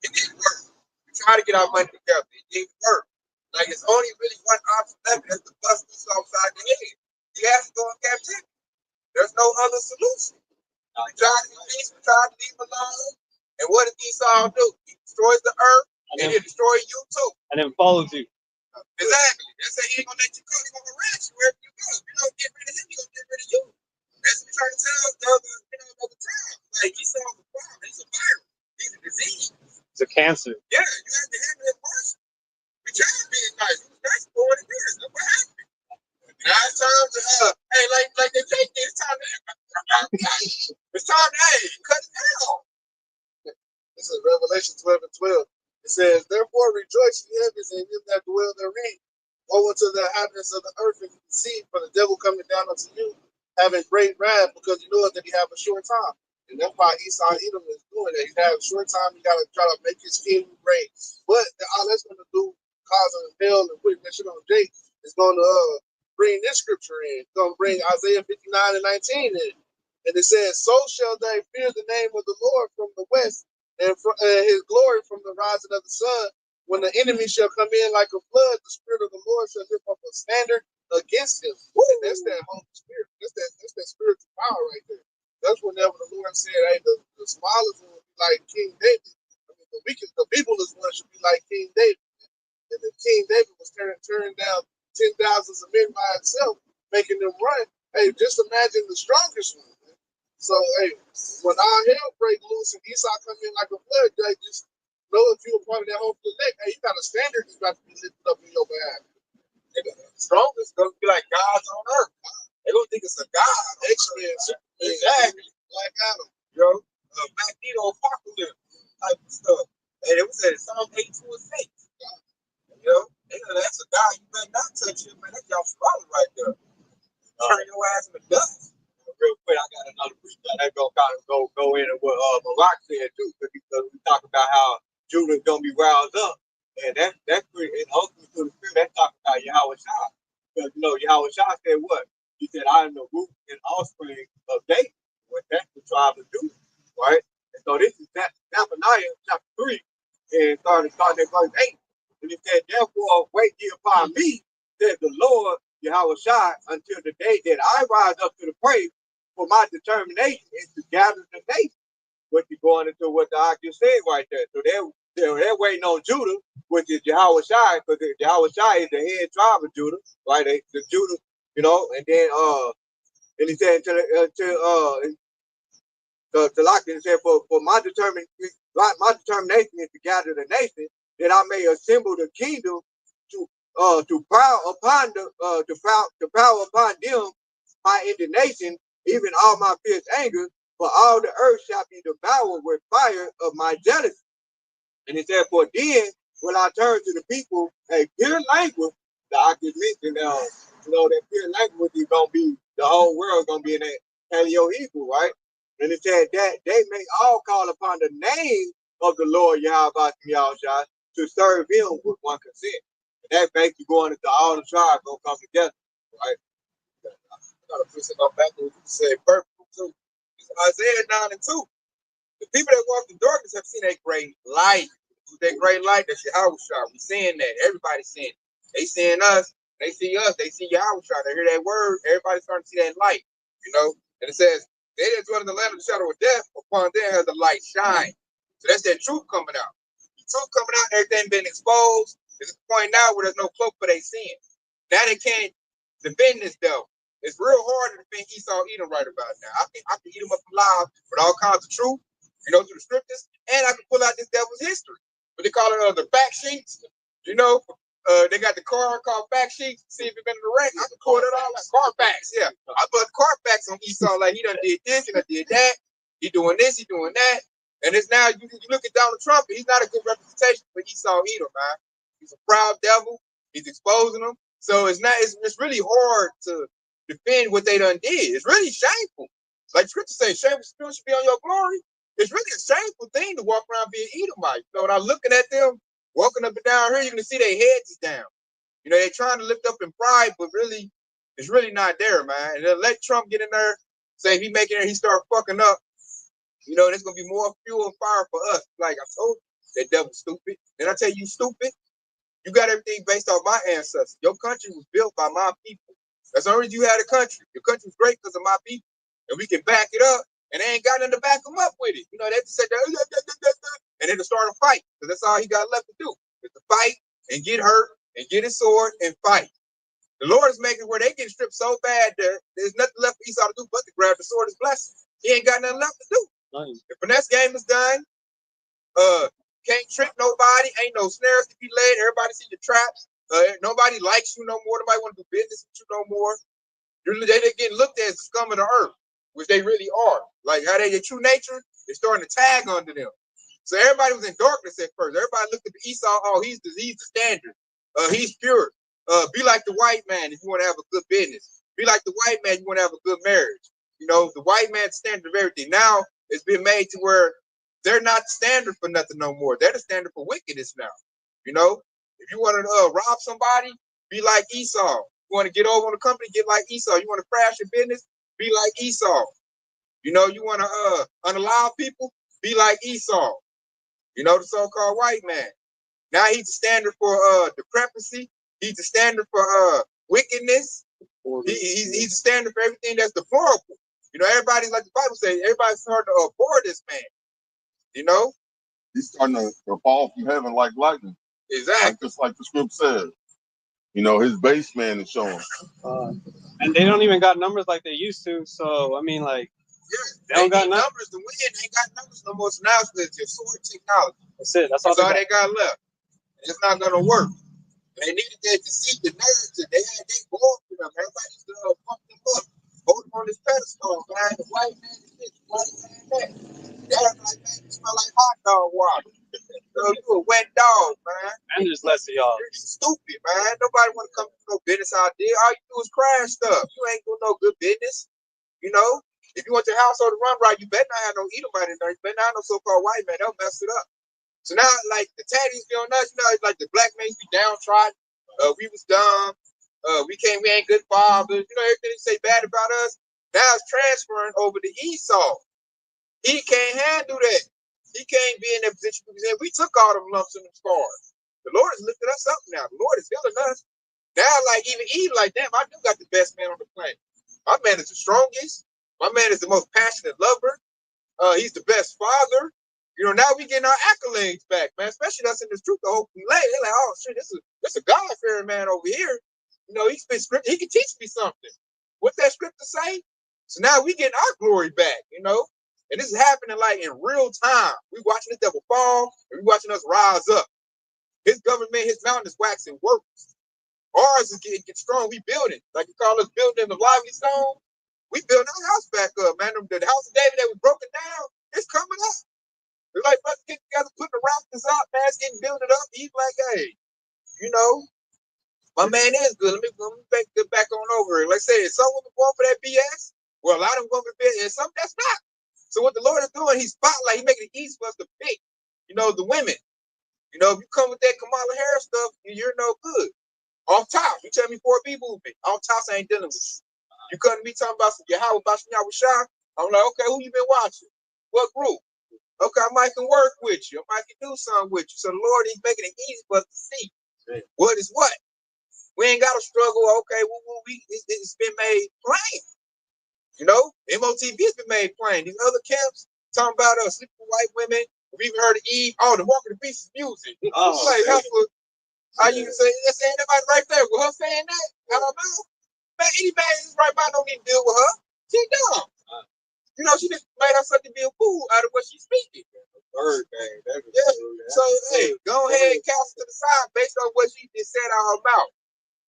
It didn't work. We try to get our money together. It didn't work. Like it's only really one option left. That's to bust this upside the head. He has to go in captivity. There's no other solution. We tried to be peace. We tried to leave him alone. And what did Esau do? He destroys the earth, and he'll destroy you too. And then follows you. Exactly. They say he ain't gonna let you go. He's gonna harass you wherever you go. You don't get rid of him, he's gonna get rid of you. That's what we trying to tell the other time. Like Esau's a problem. He's a virus. He's a disease. It's a cancer. Yeah, you have to handle it first. We tried to be nice. We was nice for 40 years. That's what happened. Now it's time to hey, like they take it, it's time to cut it down. This is Revelation 12 and 12. It says, therefore rejoice ye heavens and them that dwell therein. Woe unto the inhabitants of the earth and the sea, for the devil coming down unto you, having great wrath, because you know that he have a short time. And that's why Esau Edom is doing that. He have a short time, he gotta try to make his kingdom great. But all that's gonna do, causing hell and putting that shit on Jake, is gonna bring this scripture in. It's gonna bring Isaiah 59 and 19 in. And it says, so shall they fear the name of the Lord from the west, and his glory from the rising of the sun. When the enemy shall come in like a flood, the spirit of the Lord shall lift up a standard against him. And that's that Holy Spirit. That's that spiritual power right there. That's whenever the Lord said, hey, the smallest one will be like King David. I mean, the peopleless one should be like King David. And if King David was turning down 10,000 of men by himself, making them run, hey, just imagine the strongest one. Man. So, hey, when our hell break loose and Esau come in like a flood, they just know if you're a part of that whole elect, hey, you got a standard that's about to be lifted up in your behalf. And the strongest gonna be like gods on earth. They don't think it's a god. X-Men, exactly. Like Adam. Magneto apocalypse type of stuff. And it was at Psalm 8 to 6. That's a guy you better not touch him, man. That's y'all swallow right there. Turn your ass in the dust. Real quick, I got another breakdown that gonna kind of go into what Barack said too, because we talk about how Judah's gonna be roused up, and that's pretty. And ultimately, to the spirit, that's talking about Yahweh Shah, because Yahweh Shah said what? He said, "I am the root and offspring of David." Well, that's the tribe of Judah, right? And so this is Zephaniah chapter 3, and starting at verse 8. And he said, therefore, wait ye upon me, said the Lord, Yahweh Shai, until the day that I rise up to the praise, for my determination is to gather the nation. Which is going into what the Ak said right there. So they're waiting on Judah, which is Yahweh Shai, because Yahweh Shai is the head tribe of Judah, right? The Judah, and then and he said to Lakin, he said, for my determination is to gather the nation, that I may assemble the kingdom to power upon them my indignation, even all my fierce anger, for all the earth shall be devoured with fire of my jealousy. And he said, for then will I turn to the people a pure language, that I could mention, that pure language is gonna be, the whole world gonna be in that Paleo Hebrew, right? And it said that they may all call upon the name of the Lord Yahweh Yahushua to serve him with one consent. And that basically going into all the tribes gonna come together, right? I gotta put it on back what you said perfect too. It's Isaiah 9 and 2. The people that walk in darkness have seen a great light. Who's that great light? That's Yahushua. We saying that. Everybody's saying it. They seeing us, they see us, they see Yahushua. They hear that word, everybody's starting to see that light, And it says, they that dwell in the land of the shadow of death, upon them has the light shine. So that's that truth coming out. The truth coming out, everything been exposed. It's a point now where there's no cloak for their sin. Now they can't defend this devil. It's real hard to defend Esau Edom right about now. I can eat him up alive with all kinds of truth, through the scriptures, and I can pull out this devil's history. But they call it the fact sheets. They got the car called fact sheets. See if you've been in the wreck. I can pull it all out. Carfax, yeah. I put Carfax on Esau like he done did this, he done did that. He doing this, he doing that. And it's now you look at Donald Trump, he's not a good representation for Esau Edom, man. He's a proud devil. He's exposing them. So it's really hard to defend what they done did. It's really shameful. Like scripture says, shameful spirit should be on your glory. It's really a shameful thing to walk around being Edomite. When I'm looking at them walking up and down here, you can see their heads is down. They're trying to lift up in pride, but really, it's really not there, man. And then let Trump get in there, say if he make it there, he start fucking up. There's gonna be more fuel and fire for us. Like I told you, that devil's stupid. And I tell you, stupid. You got everything based off my ancestors. Your country was built by my people. That's the only reason you had a country. Your country was great because of my people. And we can back it up, and they ain't got nothing to back them up with it. They just said, and then to start a fight, because that's all he got left to do, is to fight and get hurt and get his sword and fight. The Lord is making where they get stripped so bad that there's nothing left for Esau to do but to grab the sword as blessing. He ain't got nothing left to do. Nice. The finesse game is done. Can't trick nobody. Ain't no snares to be laid. Everybody see your traps. Nobody likes you no more. Nobody want to do business with you no more. They're getting looked at as the scum of the earth, which they really are. Like how they, their true nature is starting to tag under them. So everybody was in darkness at first. Everybody looked at Esau. Oh, he's the standard. He's pure. Be like the white man if you want to have a good business. Be like the white man if you want to have a good marriage. The white man's standard of everything. Now it's been made to where they're not standard for nothing no more. They're the standard for wickedness now. If you want to rob somebody, be like Esau. You want to get over on the company, get like Esau. You want to crash your business, be like Esau. You want to unallow people, be like Esau. The so-called white man. Now he's the standard for discrepancy. He's the standard for wickedness. He's the standard for everything that's deplorable. Everybody's like the Bible says, everybody's starting to abhor this man. He's starting to fall from heaven like lightning. Exactly. Just like the script says. His base man is showing. And they don't even got numbers like they used to. So I mean, like, they don't got numbers to win. They ain't got numbers no more. So now it's your sword technology. That's it. That's all they got left. It's not gonna work. They needed that to see the narrative. They bored with them. Everybody's pump them up. Hold them on this pedestal, man. The white man is this, the white man that. They're like, man, you smell like hot dog water. You a wet dog, man. And there's less of y'all. You're stupid, man. Nobody want to come to no business out there. All you do is crash stuff. You ain't doing no good business. If you want your household to run right, you better not have no Edomite in there. You better not have no so-called white man. They'll mess it up. So now, like, the tatties be on us, like the black men be downtrodden. We was dumb. We ain't good fathers. Everything they say bad about us. Now it's transferring over to Esau. He can't handle that. He can't be in that position because we took all them lumps and them scars. The Lord has lifted us up now. The Lord is healing us. Now, like, even Eve, like, damn, I do got the best man on the planet. My man is the strongest. My man is the most passionate lover. He's the best father. Now we getting our accolades back, man. Especially us in this truth, the whole lay. They're like, oh shit, this is a God-fearing man over here. He spit script. He can teach me something. What's that scripture say? So now we getting our glory back, And this is happening like in real time. We watching the devil fall, and we watching us rise up. His government, his mountain is waxing works. Ours is getting strong. We building, like you call us building the lively stone. We building our house back up, man. The house of David that was broken down, it's coming up. They're like, let's get together, putting the rafters up, man. It's getting built up. He's like, hey, my man is good. Let me get back on over it. Like I said, is some women going for that BS? Well, a lot of them going for BS, and some that's not. So what the Lord is doing, he's spotlight. He's making it easy for us to pick, the women. If you come with that Kamala Harris stuff, you're no good. Off top, you tell me 4 people movement. Off top, I ain't dealing with you. You come to me talking about some Yahweh Shah. I'm like, okay, who you been watching? What group? Okay, I might can work with you. I might can do something with you. So the Lord is making it easy for us to see what is what. We ain't got to struggle. Okay, it's been made plain. You know, MOTV's been made plain. These other camps talking about sleeping with white women. We've even heard of Eve. Oh, the Walk of the Beast is music. Oh, like, how you can say that's saying anybody right there with her saying that? I don't know. Man, any man is right by don't need to deal with her. She dumb. You know, she just made herself to be a fool out of what she's speaking. Bird, man. Yeah. So hey, go ahead and cast it to the side based on what she just said out her mouth.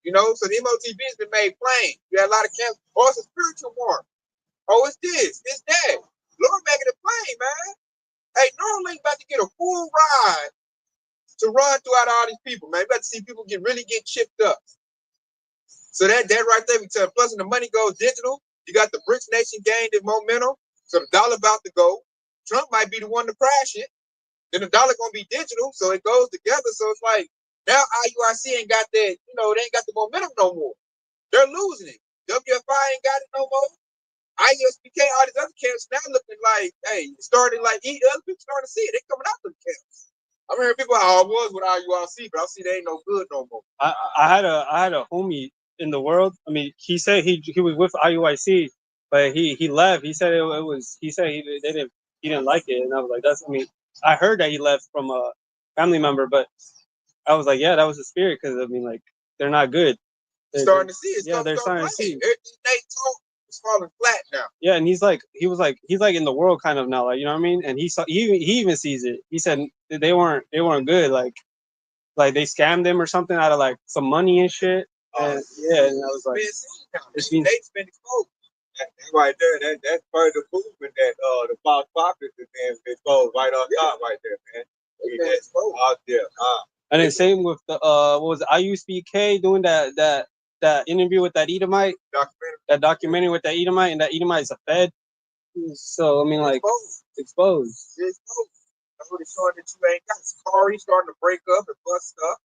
You know, so the MOTV has been made plain. You got a lot of camps. Oh, it's a spiritual war. Oh, it's this, it's that. Lord making it plain, man. Hey, Neuralink about to get a full ride to run throughout all these people, man. You about to see people really get chipped up. So that right there, we tell. Plus, when the money goes digital, you got the BRICS nation gained in momentum. So the dollar about to go. Trump might be the one to crash it. Then the dollar gonna be digital, so it goes together. So it's like now IUIC ain't got that, you know, they ain't got the momentum no more. They're losing it. WFI ain't got it no more. IUSPK, all these other camps now looking like, hey, starting like other people starting to see it. They coming out of the camps. I'm hearing people I was with IUIC, but I see they ain't no good no more. I had a homie in the world. I mean, he said he was with IUIC, but he left. He said it was. He said he didn't like it, and I was like, that's. I mean, I heard that he left from a family member, but I was like, yeah, that was the spirit, because I mean, like, they're not good. They're starting to see it. Yeah, they're starting to see. Everything they talk is falling flat now. Yeah, and he's like in the world kind of now, like, you know what I mean? And he even sees it. He said they weren't good, like they scammed him or something out of like some money and shit. And yeah, and I was like, it's been exposed. That right there, that's part of the movement that the false prophets is being exposed right on top right there, man. It's exposed out there. And then same with the what was it, IUSPK doing that interview with that Edomite, that documentary with that Edomite, and that Edomite is a Fed. So I mean, like, exposed. Nobody showing that you ain't got Sakari starting to break up and bust up.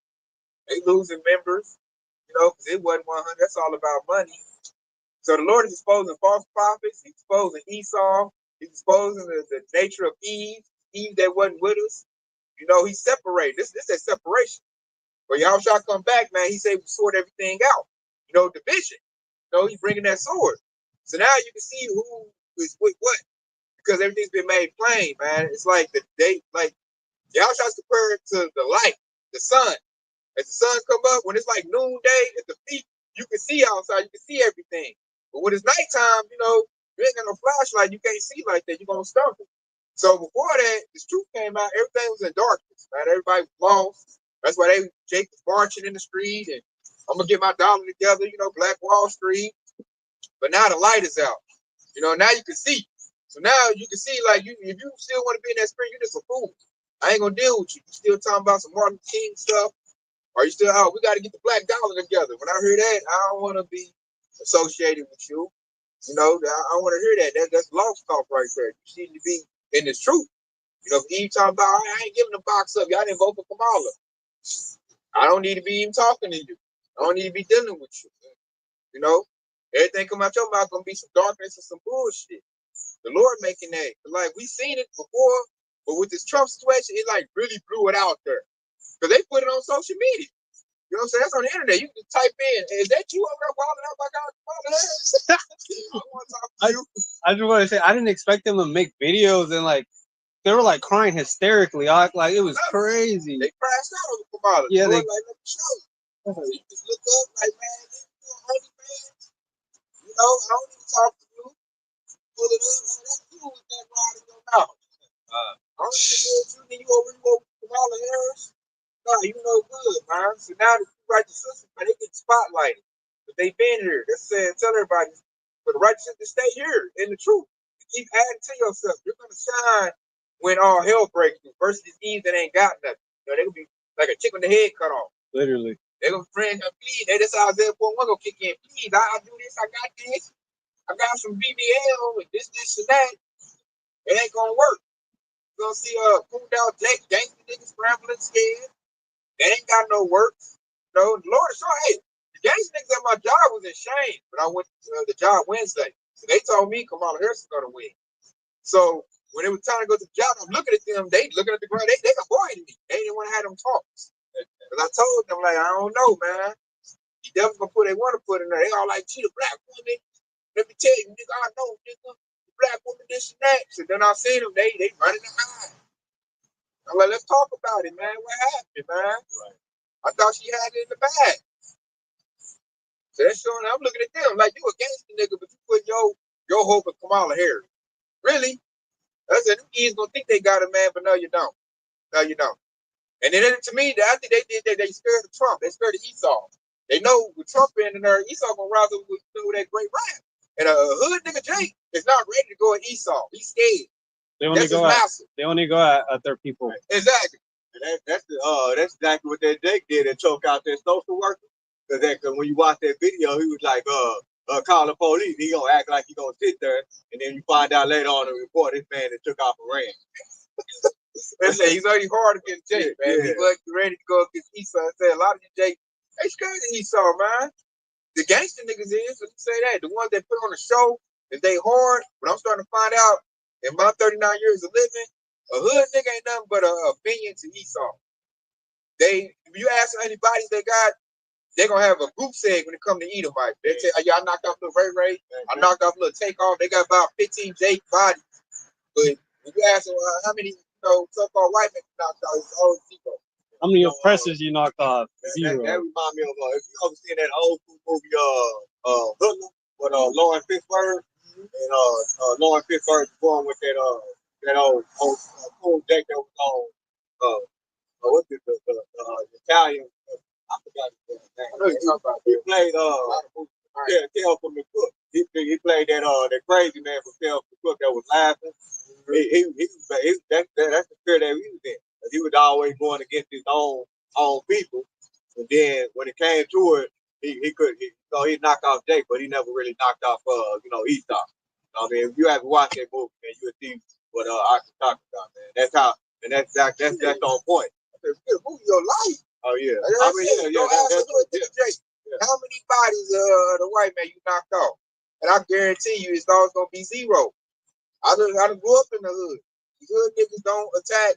They losing members, you know, because it wasn't 100. That's all about money. So the Lord is exposing false prophets. He's exposing Esau. He's exposing the nature of Eve that wasn't with us. You know, he's separated. This is separation. But y'all shall come back, man. He said we sort everything out. You know, division. You know, he's bringing that sword. So now you can see who is with what. Because everything's been made plain, man. It's like y'all shall compare it to the light, the sun. As the sun come up, when it's like noonday at the peak, you can see outside, you can see everything. But when it's nighttime, you know, you ain't got no flashlight, you can't see like that, you're gonna stumble. So before that, this truth came out, everything was in darkness, man. Everybody was lost. That's why Jake was marching in the street, and I'm gonna get my dollar together, you know, Black Wall Street. But now the light is out. You know, now you can see. So now you can see, like, if you still want to be in that spirit, you're just a fool. I ain't gonna deal with you. You still talking about some Martin King stuff? Are you still out? We got to get the black dollar together. When I hear that, I don't want to be associated with you. You know, I don't want to hear that. That's lost talk right there. You seem to be in this truth. You know, if you talking about, I ain't giving the box up. Y'all didn't vote for Kamala. I don't need to be even talking to you. I don't need to be dealing with you. You know, everything come out your mouth gonna be some darkness and some bullshit. The Lord making that. Like, we seen it before, but with this Trump situation, it like really blew it out there. Because they put it on social media. You know what I'm saying? That's on the internet. You can type in, is that you over there wilding out my God? I want to talk to you. I just want to say, I didn't expect them to make videos and like, they were like crying hysterically. Like it was crazy. They crashed out over Kamala. Yeah, they like, let me show you. You just look up like, man, you only man. You know, I don't need to talk to you. Pull it up, man, that's you with that rod in your mouth. I don't need to deal with you, then you over Kamala Harris. No, you know good, man. So now the righteous sisters, man, they get spotlighted. But they been here. That's saying, tell everybody, for the righteous sisters to stay here in the truth. Keep adding to yourself. You're gonna shine when all hell breaks loose. Versus these Eve that ain't got nothing. You know, they gonna be like a chicken with the head cut off. Literally. They gonna friend her, please. They just Isaiah 4:1 gonna kick in. Please, I do this, I got this. I got some BBL and this, and that. It ain't gonna work. You're gonna see cooled out gangster niggas scrambling scared. They ain't got no work. No, the Lord is sure, hey, the gangster niggas at my job was in shame, but I went to the job Wednesday. So they told me Kamala Harris is gonna win. So when it was time to go to the job, I'm looking at them, they looking at the ground, they avoided me. They didn't want to have them talks. Because I told them, like, I don't know, man. You definitely gonna put they want to put in there. They all like, she a black woman. Let me tell you, nigga, I know, nigga, black woman, this and that. So then I seen them, they running the eye. I'm like, let's talk about it, man. What happened, man? Right. I thought she had it in the bag. So that's showing. I'm looking at them like you a gangster nigga, but you put your hope in Kamala Harris. Really? I said, them kids gonna think they got a man, but no, you don't. No, you don't. And then to me, I think they did that. They scared of Trump. They scared of Esau. They know with Trump in there, Esau gonna rise up with that great rap. And a hood nigga Jake is not ready to go at Esau. He's scared. They only go at their people. Exactly. And that's exactly what that Jake did and choke out that social worker. Because when you watch that video, he was like, call the police. He gonna act like he gonna sit there, and then you find out later on in the report this man that took off and ran. They say he's already hard against Jake, man. Yeah. He's like ready to go against Esau. I say a lot of you Jake, they scared of Esau, man. The gangster niggas is, let me say that. The ones that put on the show, if they hard, but I'm starting to find out in my 39 years of living, a hood nigga ain't nothing but a opinion to Esau. If you ask anybody they got, they're gonna have a group seg when it comes to Edomite. They say, I knocked off little Ray, I knocked off little Takeoff. They got about 15 Jake bodies. But when you ask them how many so-called white men knocked out, it's all zero. How many oppressors you knocked off? Zero. That remind me of if you ever seen that old movie Hoodlum with Lauren Fishburne and Lauren Fishburne going with that old cool Jake that was on what's it, the Italian. I forgot his name. I know you're talking about. He played Tale from the Cook. He played that crazy man from Tale from the Cook that was laughing. That's the spirit that he was in. He was always going against his own people. And then when it came to it, he knocked off Jake, but he never really knocked off Esau. I mean, if you ever watch that movie, man, you'll see what I can talk about, man. That's how, and that's on point. Who your life? Oh yeah. I mean, how many bodies the white man you knocked off? And I guarantee you, it's always gonna be zero. I done grew up in the hood. The hood niggas don't attack,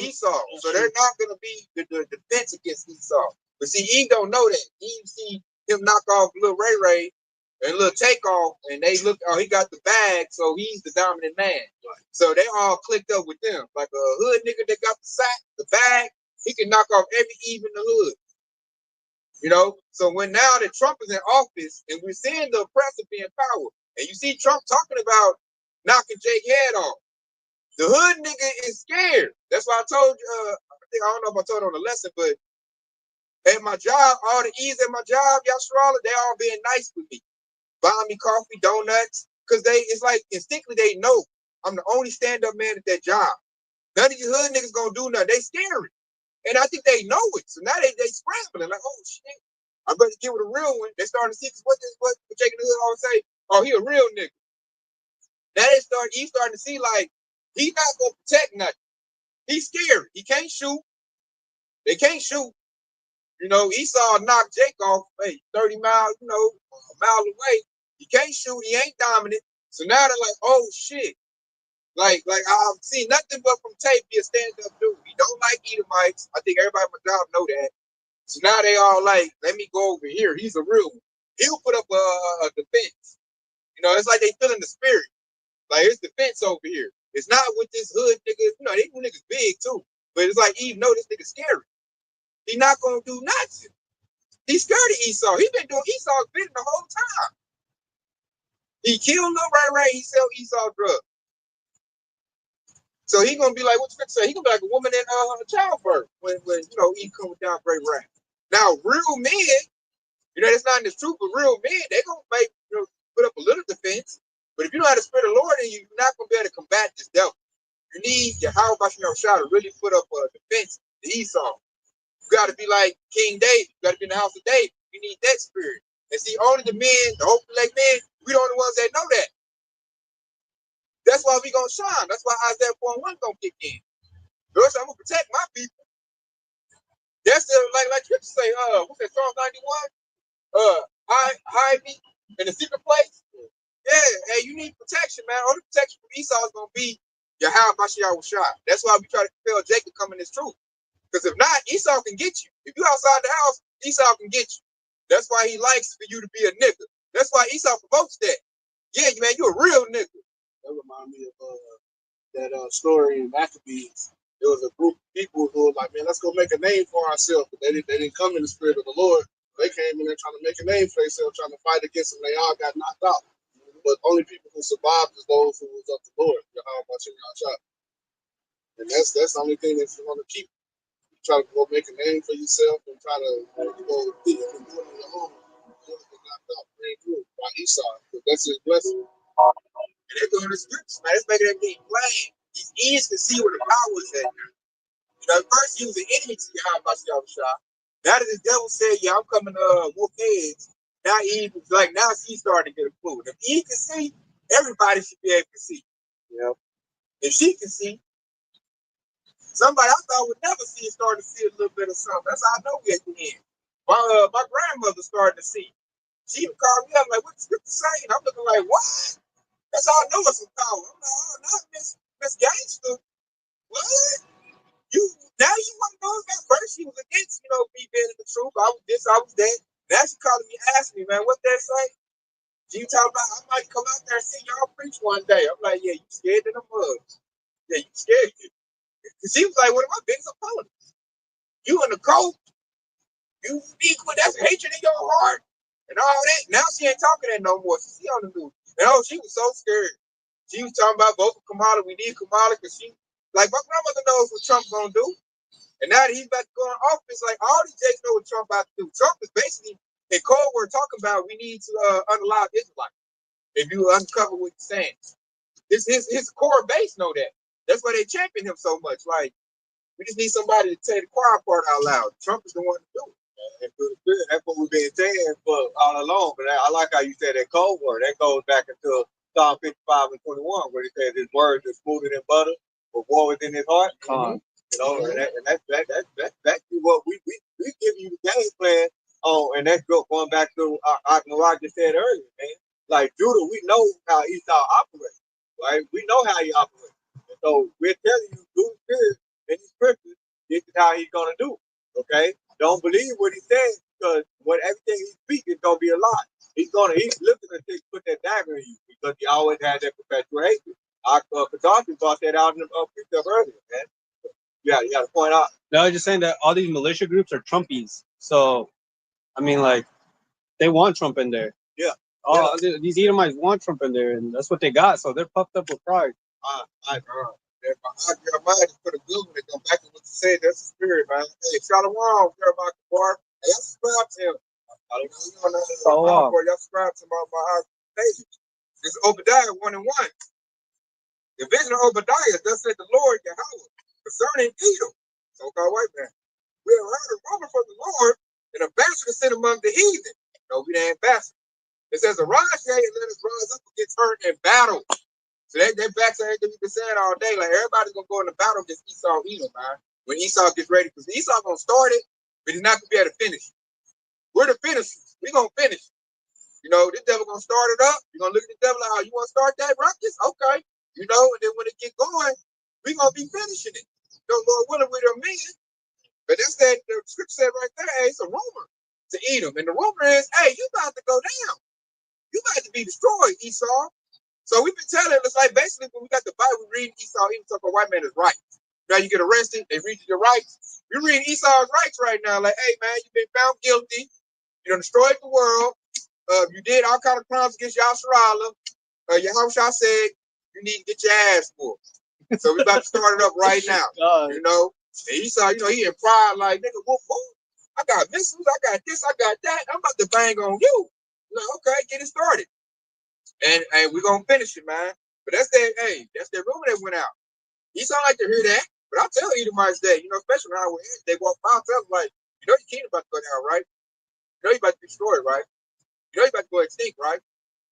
Esau. So they're not gonna be the defense against Esau. But see, he don't know that. He see him knock off little Ray and little Takeoff, and they look, he got the bag, so he's the dominant man. Right. So they all clicked up with them. Like a hood nigga that got the sack, the bag, he can knock off every Eve in the hood. So when now that Trump is in office and we're seeing the oppressor be in power, and you see Trump talking about knocking Jake's head off, the hood nigga is scared. That's why I told you, I don't know if I told on the lesson, but at my job, all the E's at my job, y'all they all being nice with me. Buying me coffee, donuts, because it's like instinctively they know I'm the only stand-up man at that job. None of you hood niggas gonna do nothing. They scary. And I think they know it. So now they scrambling like, oh shit. I better get with a real one. They starting to see what Jake in the hood always say, oh, he a real nigga. Now he's starting to see like he's not gonna protect nothing. He's scary. He can't shoot. They can't shoot. Esau knocked Jake off 30 miles, a mile away. He can't shoot. He ain't dominant. So now they're like, oh shit. Like I've seen nothing but from tape be a stand-up dude. He don't like Edomites. I think everybody at my job know that. So now they all like, let me go over here. He's a real one. He'll put up a defense. It's like they feeling the spirit. Like it's defense over here. It's not with this hood nigga. They niggas big too. But it's like Eve know this nigga scary. He not gonna do nothing. He's scared of Esau. He been doing Esau's bidding the whole time. He killed Lil Ray. He sell Esau drugs. So he gonna be like, what you say? He gonna be like a woman in childbirth when he comes down great rap. Now real men, that's not in the truth, but real men, they gonna make put up a little defense. But if you don't have the spirit of the Lord in you, you're not gonna be able to combat this devil. You need your Shah to really put up a defense to Esau. You got to be like King David. You got to be in the house of David. You need that spirit. And see, only the men, the open leg men, we the only ones that know that. That's why we gonna shine. That's why Isaiah 4:1 gonna kick in. Because I'm gonna protect my people. That's like scripture say, what's that, Psalm 91? Hide me in the secret place. Yeah, hey, you need protection, man. Only protection from Esau is gonna be Yahweh Shah. That's why we try to compel Jacob to come in this truth. Because if not, Esau can get you. If you outside the house, Esau can get you. That's why he likes for you to be a nigga. That's why Esau promotes that. Yeah, man, you a real nigga. That reminds me of that story in Maccabees. There was a group of people who were like, man, let's go make a name for ourselves. But they didn't come in the spirit of the Lord. They came in there trying to make a name for themselves, trying to fight against them. They all got knocked out. But only people who survived is those who was of the Lord. And that's the only thing that you want to keep. You try to go make a name for yourself and try to go think you can do it on your own. You're going to get knocked out, ran through by Esau. But that's his blessing. And they're doing the scriptures, man. It's making everything plain. These ears can see where the power is at. You know, at first he was an enemy to Yahweh. Now that the devil said, yeah, I'm coming to whoop heads, now Eve was like, now she's starting to get a clue. If Eve can see, everybody should be able to see. You know? If she can see, somebody I thought would never see is starting to see a little bit of something. That's how I know we at the end. My grandmother started to see. She even called me up like, what the scripture saying? I'm looking like, what? That's all I know is some power. I'm like, oh, not Miss Gangster. What? Now you want to know that first she was against, me being in the truth. I was this, I was that. Now she calling me, asking me, man, what that say? She talking about, I might come out there and see y'all preach one day. I'm like, yeah, you scared in the mud. Yeah, you scared. Because she was like one of my biggest opponents. You in the cold, you equal, that's hatred in your heart and all that. Now she ain't talking that no more. She on the news. And she was so scared. She was talking about vote for Kamala. We need Kamala because she, like my grandmother knows what Trump's gonna do. And now that he's about to go in office, like all these Jakes know what Trump about to do. Trump is basically in Cold War talking about we need to unallow Israelites. If you uncover what he's saying, his core base know that. That's why they champion him so much. Like we just need somebody to say the quiet part out loud. Trump is the one to do it. And that's what we've been saying for all along. But I like how you said that Cold War. That goes back into Psalm 55 and 21, where it says his words are smoother than butter, but war is in his heart. And that's exactly what we give you the game plan on, and that's going back to what I just said earlier, man. Like Judah, we know how Esau operates, right? We know how he operates. And so we're telling you through the spirit in the scriptures, this is how he's gonna do. Okay? Don't believe what he says, because everything he speaks is gonna be a lie. He's looking to put that dagger in you because he always had that perpetual hatred. Kadhafi brought that out in the precept earlier, man. Yeah, you got to point out. No, I was just saying that all these militia groups are Trumpies. So, I mean, like, they want Trump in there. Yeah. These Edomites want Trump in there, and that's what they got. So they're puffed up with pride. Jeremiah just put a good one. Go back to what you said. That's the spirit, man. Hey, Shalom, Jeremiah Kabar. Hey, y'all subscribe to him. Y'all subscribe to my page. This is Obadiah 1 and 1. The vision of Obadiah, thus said the Lord Yahweh, concerning Edom, so-called white man. We have heard a rumor from the Lord, an ambassador sent among the heathen. No, we the ambassador. It says, arise, yea, and let us rise up against her in battle. So that backs everything we've been saying all day. Like everybody's gonna go into battle against Esau, Edom, man. When Esau gets ready, because Esau gonna start it, but he's not gonna be able to finish it. We're the finishers. We're gonna finish it. This devil gonna start it up. You're gonna look at the devil like, oh, you wanna start that ruckus? Okay. And then when it get going, we're gonna be finishing it. Lord willing, with a men. But that's that the scripture said right there, hey, it's a rumor to Edom. And the rumor is, hey, you about to go down. You about to be destroyed, Esau. So we've been telling it's like basically when we got the Bible, we read Esau, even talking about white man is right. Now you get arrested, they read your rights. You're reading Esau's rights right now, like, hey man, you've been found guilty, you done destroyed the world, you did all kind of crimes against Yahshua. Yahushua said you need to get your ass whooped. So we about to start it up right now. And Esau, he in pride, like, nigga, whoop. I got missiles, I got this, I got that. I'm about to bang on you. Okay, get it started. And we're gonna finish it, man. But that's that rumor that went out. Esau like to hear that, but I'll tell Edomites that, especially around where they walk by, I'll tell them, like, your kingdom about to go down, right? You're about to be destroyed, right? You're about to go extinct, right?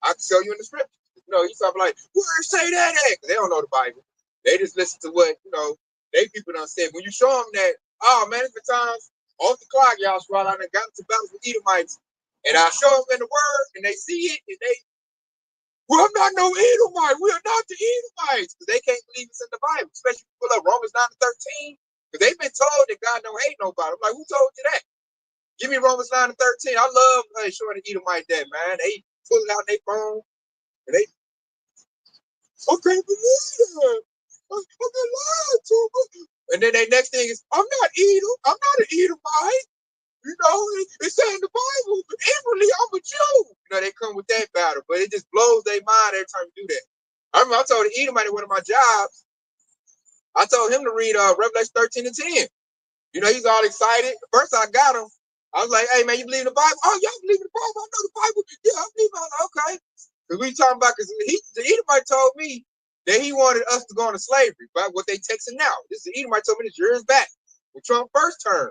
I can show you in the scripture. Esau be like, where say that at? Because they don't know the Bible. They just listen to what, they people done said. When you show them that, oh man, it's been times off the clock, y'all swallow, and got into battles with Edomites. And I show them in the word, and they see it, and they, we're not no Edomite. We are not the Edomites. Because they can't believe it's in the Bible. Especially if you pull up Romans 9 and 13. Because they've been told that God don't hate nobody. I'm like, who told you that? Give me Romans 9 and 13. I love showing the Edomite that, man. They pulling out their phone, and they, I can't believe that. I've been lied to. And then their next thing is, I'm not Edom. I'm not an Edomite. You know, it's saying in the Bible, inwardly, I'm a Jew. You know, they come with that battle, but it just blows their mind every time you do that. I remember I told the Edomite at one of my jobs, I told him to read Revelation 13 and 10. You know, he's all excited. First I got him. I was like, hey, man, you believe in the Bible? Oh, y'all believe in the Bible? I know the Bible. Yeah, I believe in it. Okay. Because we talking about, because the Edomite told me that he wanted us to go into slavery, but what they texting now. This is the Edomite told me this years back when Trump first turned.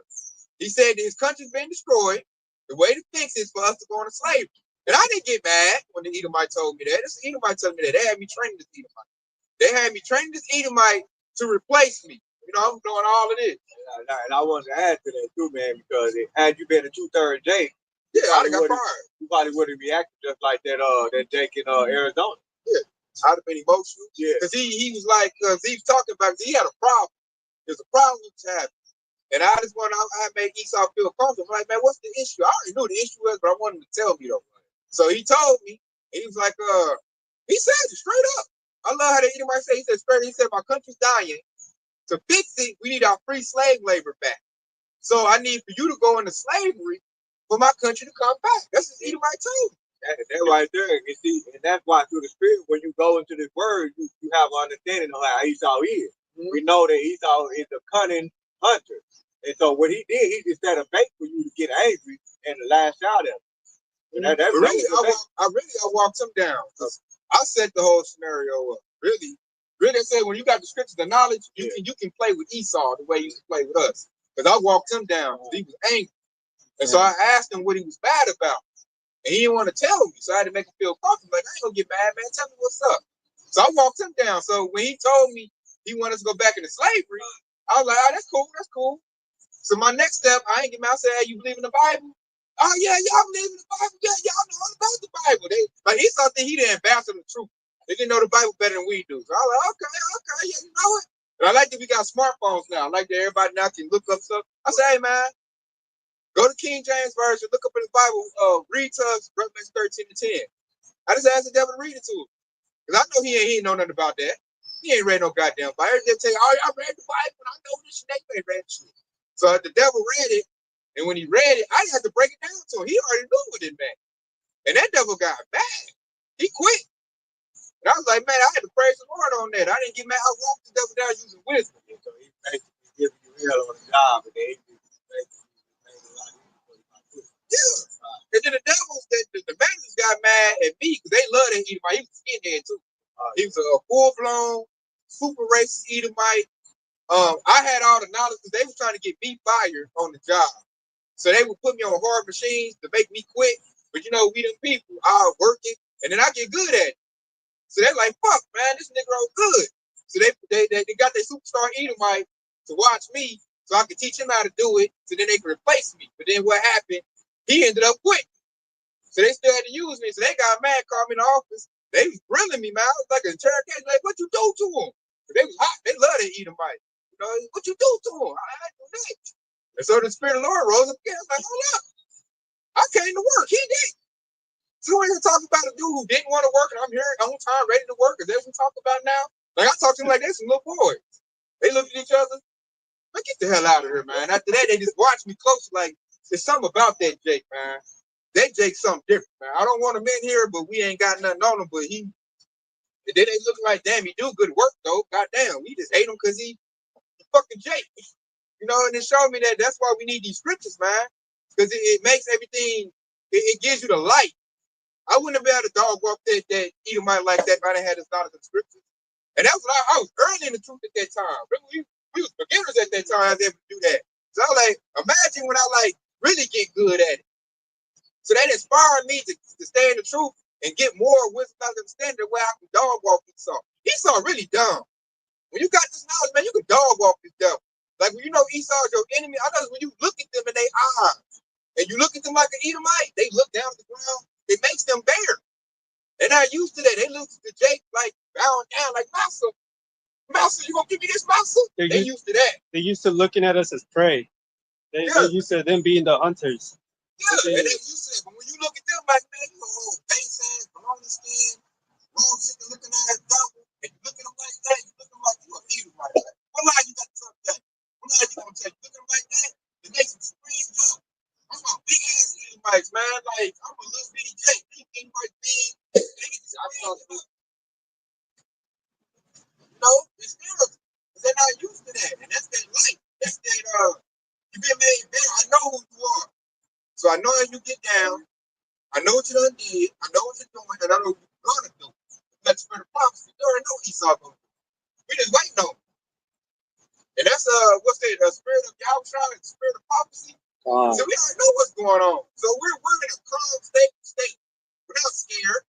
He said that his country's been destroyed. The way to fix it is for us to go into slavery. And I didn't get mad when the Edomite told me that. This Edomite told me that. They had me training this Edomite. They had me training this Edomite to replace me. You know, I'm doing all of this. And I wanted to add to that too, man, because had you been a 2/3 Jake, yeah, I'd have got fired. You probably would have reacted just like that Jake in Arizona. Yeah, I'd have been emotional. Yeah, because he was like, because he was talking about, he had a problem. There's a problem with happening. And I just want I made Esau feel comfortable. I'm like, man, what's the issue? I already knew the issue was, but I wanted him to tell me though. So he told me, and he was like, he said it straight up. I love how the Edomite say, he said straight, he said, my country's dying. To fix it, we need our free slave labor back. So I need for you to go into slavery for my country to come back. That's what Edomite told me. That right there. You see, and that's why through the spirit, when you go into this word, you have an understanding of how Esau is. Mm-hmm. We know that Esau is a cunning hunter. And so what he did, he just set a bait for you to get angry and to lash out at him. And I walked him down. I set the whole scenario up. Really, I said, when you got the scriptures, the knowledge, you can play with Esau the way he used to play with us. Because I walked him down because he was angry. And so I asked him what he was bad about. And he didn't want to tell me. So I had to make him feel comfortable. Like, I ain't gonna get mad, man. Tell me what's up. So I walked him down. So when he told me he wanted us to go back into slavery, I was like, oh, that's cool. So my next step, I ain't get mad. I said, hey, you believe in the Bible? Oh, yeah, y'all believe in the Bible. Yeah, y'all know all about the Bible. Esau think he the ambassador of the truth. They didn't know the Bible better than we do. So I was like, okay, yeah, you know it. And I like that we got smartphones now. I like that everybody now can look up stuff. I say, hey, man, go to King James Version, look up in the Bible, read to us Revelation 13 and 10. I just asked the devil to read it to him. Because I know he ain't know nothing about that. He ain't read no goddamn Bible. They tell you, oh, I read the Bible, and I know this shit. They ain't read shit. So the devil read it, and when he read it, I had to break it down to him. He already knew what it meant. And that devil got mad. He quit. And I was like, man, I had to praise the Lord on that. I didn't get mad. I walked the devil down using wisdom. So he basically giving you hell on the job, and they yeah. And then the devils, the managers got mad at me because they love that Edomite. He was a skinhead too. He was a full-blown, super racist Edomite. I had all the knowledge because they were trying to get me fired on the job. So they would put me on hard machines to make me quit. But you know, we them people, I'll work it, and then I get good at it. So they're like, fuck, man, this Negro good. So they got their superstar Edomite to watch me so I could teach him how to do it so then they could replace me. But then what happened, he ended up quitting. So they still had to use me. So they got mad, called me in the office. They was grilling me, man. I was like an interrogation, like, what you do to him? They was hot. They love that Edomite. You know, what you do to him? I do that. And so the Spirit of the Lord rose up again. I was like, hold up. I came to work. He did. So we're here talking about a dude who didn't want to work, and I'm here on time, ready to work. Is that what we talk about now? Like, I talk to them like they're some little boys. They look at each other. Man, get the hell out of here, man. After that, they just watch me close. Like, there's something about that Jake, man. That Jake's something different, man. I don't want him in here, but we ain't got nothing on him. But and then they look like, damn, he do good work, though. Goddamn, we just hate him because he fucking Jake. You know, and it showed me that that's why we need these scriptures, man. Because it makes everything, it gives you the light. I wouldn't have been able to dog walk that Edomite like that if I didn't have this knowledge of scripture. And that's what I was early in the truth at that time. We was beginners at that time. I was able to do that. So I was like, imagine when I like really get good at it. So that inspired me to stay in the truth and get more wisdom and understanding where I can dog walk Esau. Esau really dumb. When you got this knowledge, man, you can dog walk this devil. Like when you know Esau is your enemy, I know when you look at them in their eyes and you look at them like an Edomite, they look down at the ground. It makes them bare. They're not used to that. They look to Jake like bowing down, like Master, you gonna give me this, Master? They used to that. They're used to looking at us as prey. They're used to them being the hunters. Yeah, and they used to that. But when you look at them like, man, you old base ass, bologna skin, raw chicken looking ass double, and you look at them like that, you looking like you a Edomite. Like, what lie you got to tell that? What lie you gonna tell? You looking like that? It makes them scream up. I'm a big ass Edomites, man. Like, I'm a little bitty Jake. These Edomites big. You know, it's beautiful. They're not used to that. And that's that light. That's that, you been made better. I know who you are. So I know how you get down. I know what you done did. I know what you're doing. And I know what you're going to do. That's for the prophecy. You already know what Esau going to do. We just waiting on it. And that's, what's that? The spirit of Yahweh, the spirit of prophecy. So we already know what's going on. So we're in a calm state. We're not scared.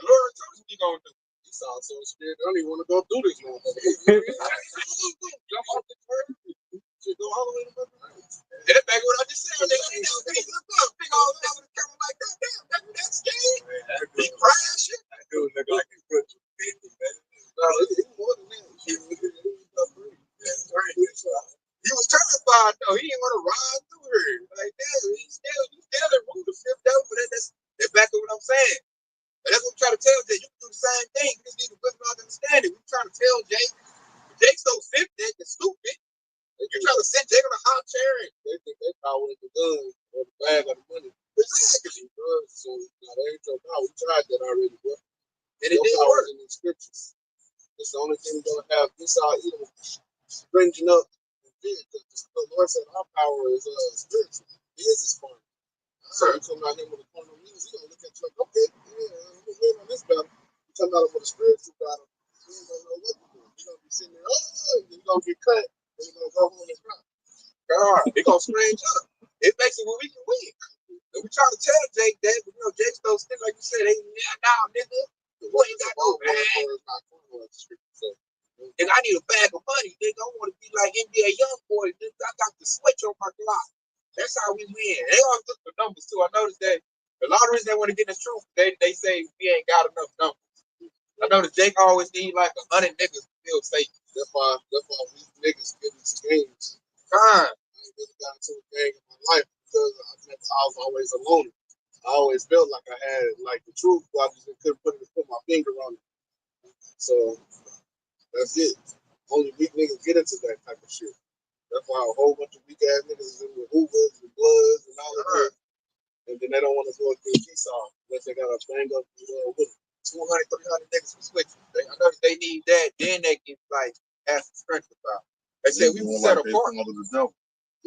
The Lord told us what he's going to do. Esau so scared. I don't even want to go through this no more. Jump off the curb. Should go all the way to the right. And that's back what I just said. They look up. Big old man with a camera like that. Damn, that's scared. He crashing. That dude look like he put 50, man. No, it's more than that. He was terrified though. He didn't want to ride through her. Like that. He still didn't move the fifth out, but that's back to what I'm saying. And that's what I'm trying to tell Jay. You can do the same thing. You just need to wisdom and understanding. We're trying to tell Jay. Jake's so simplistic and stupid. You're trying to sit Jake on a hot chair and They think they power with the gun or the bag of the money. exactly. So now they ain't your power. We tried that already, bro. And it Your didn't power work. is in the scriptures. It's the only thing we're gonna have. This our evil springing up. The Lord said our power is spiritual. His is fun. So you come out here with a corner music, you gonna look at you like, okay, yeah, I'm gonna win on this battle. You come out with a spiritual battle, you ain't gonna know what to do. You're gonna be sitting there, you're gonna get cut, and you're gonna go home and cry. God, they're gonna spring up. It makes it where we can win. And we try to tell Jake that, but you know, Jake's so still like you said, nah, nigga. What you got no bag? And I need a bag of money, nigga. I want to be like NBA young boy, nigga. I got the switch on my clock. That's how we win. They always look for numbers too. I noticed that a lot of reasons they want to get in the truth, they say we ain't got enough numbers. I noticed Jake always need like 100 niggas to feel safe. That's why we niggas get into games. Fine. I ain't never got into a game in my life because I was always alone. I always felt like I had like the truth, but I just couldn't put my finger on it. So that's it. Only weak niggas get into that type of shit. That's why a whole bunch of weak ass niggas is in the Hoovers and Bloods and all of that. And then they don't want to go against Esau unless they got a bang up with 200, 300 niggas for switching. I know they need that. Then they can like have some strength about. They said we set apart.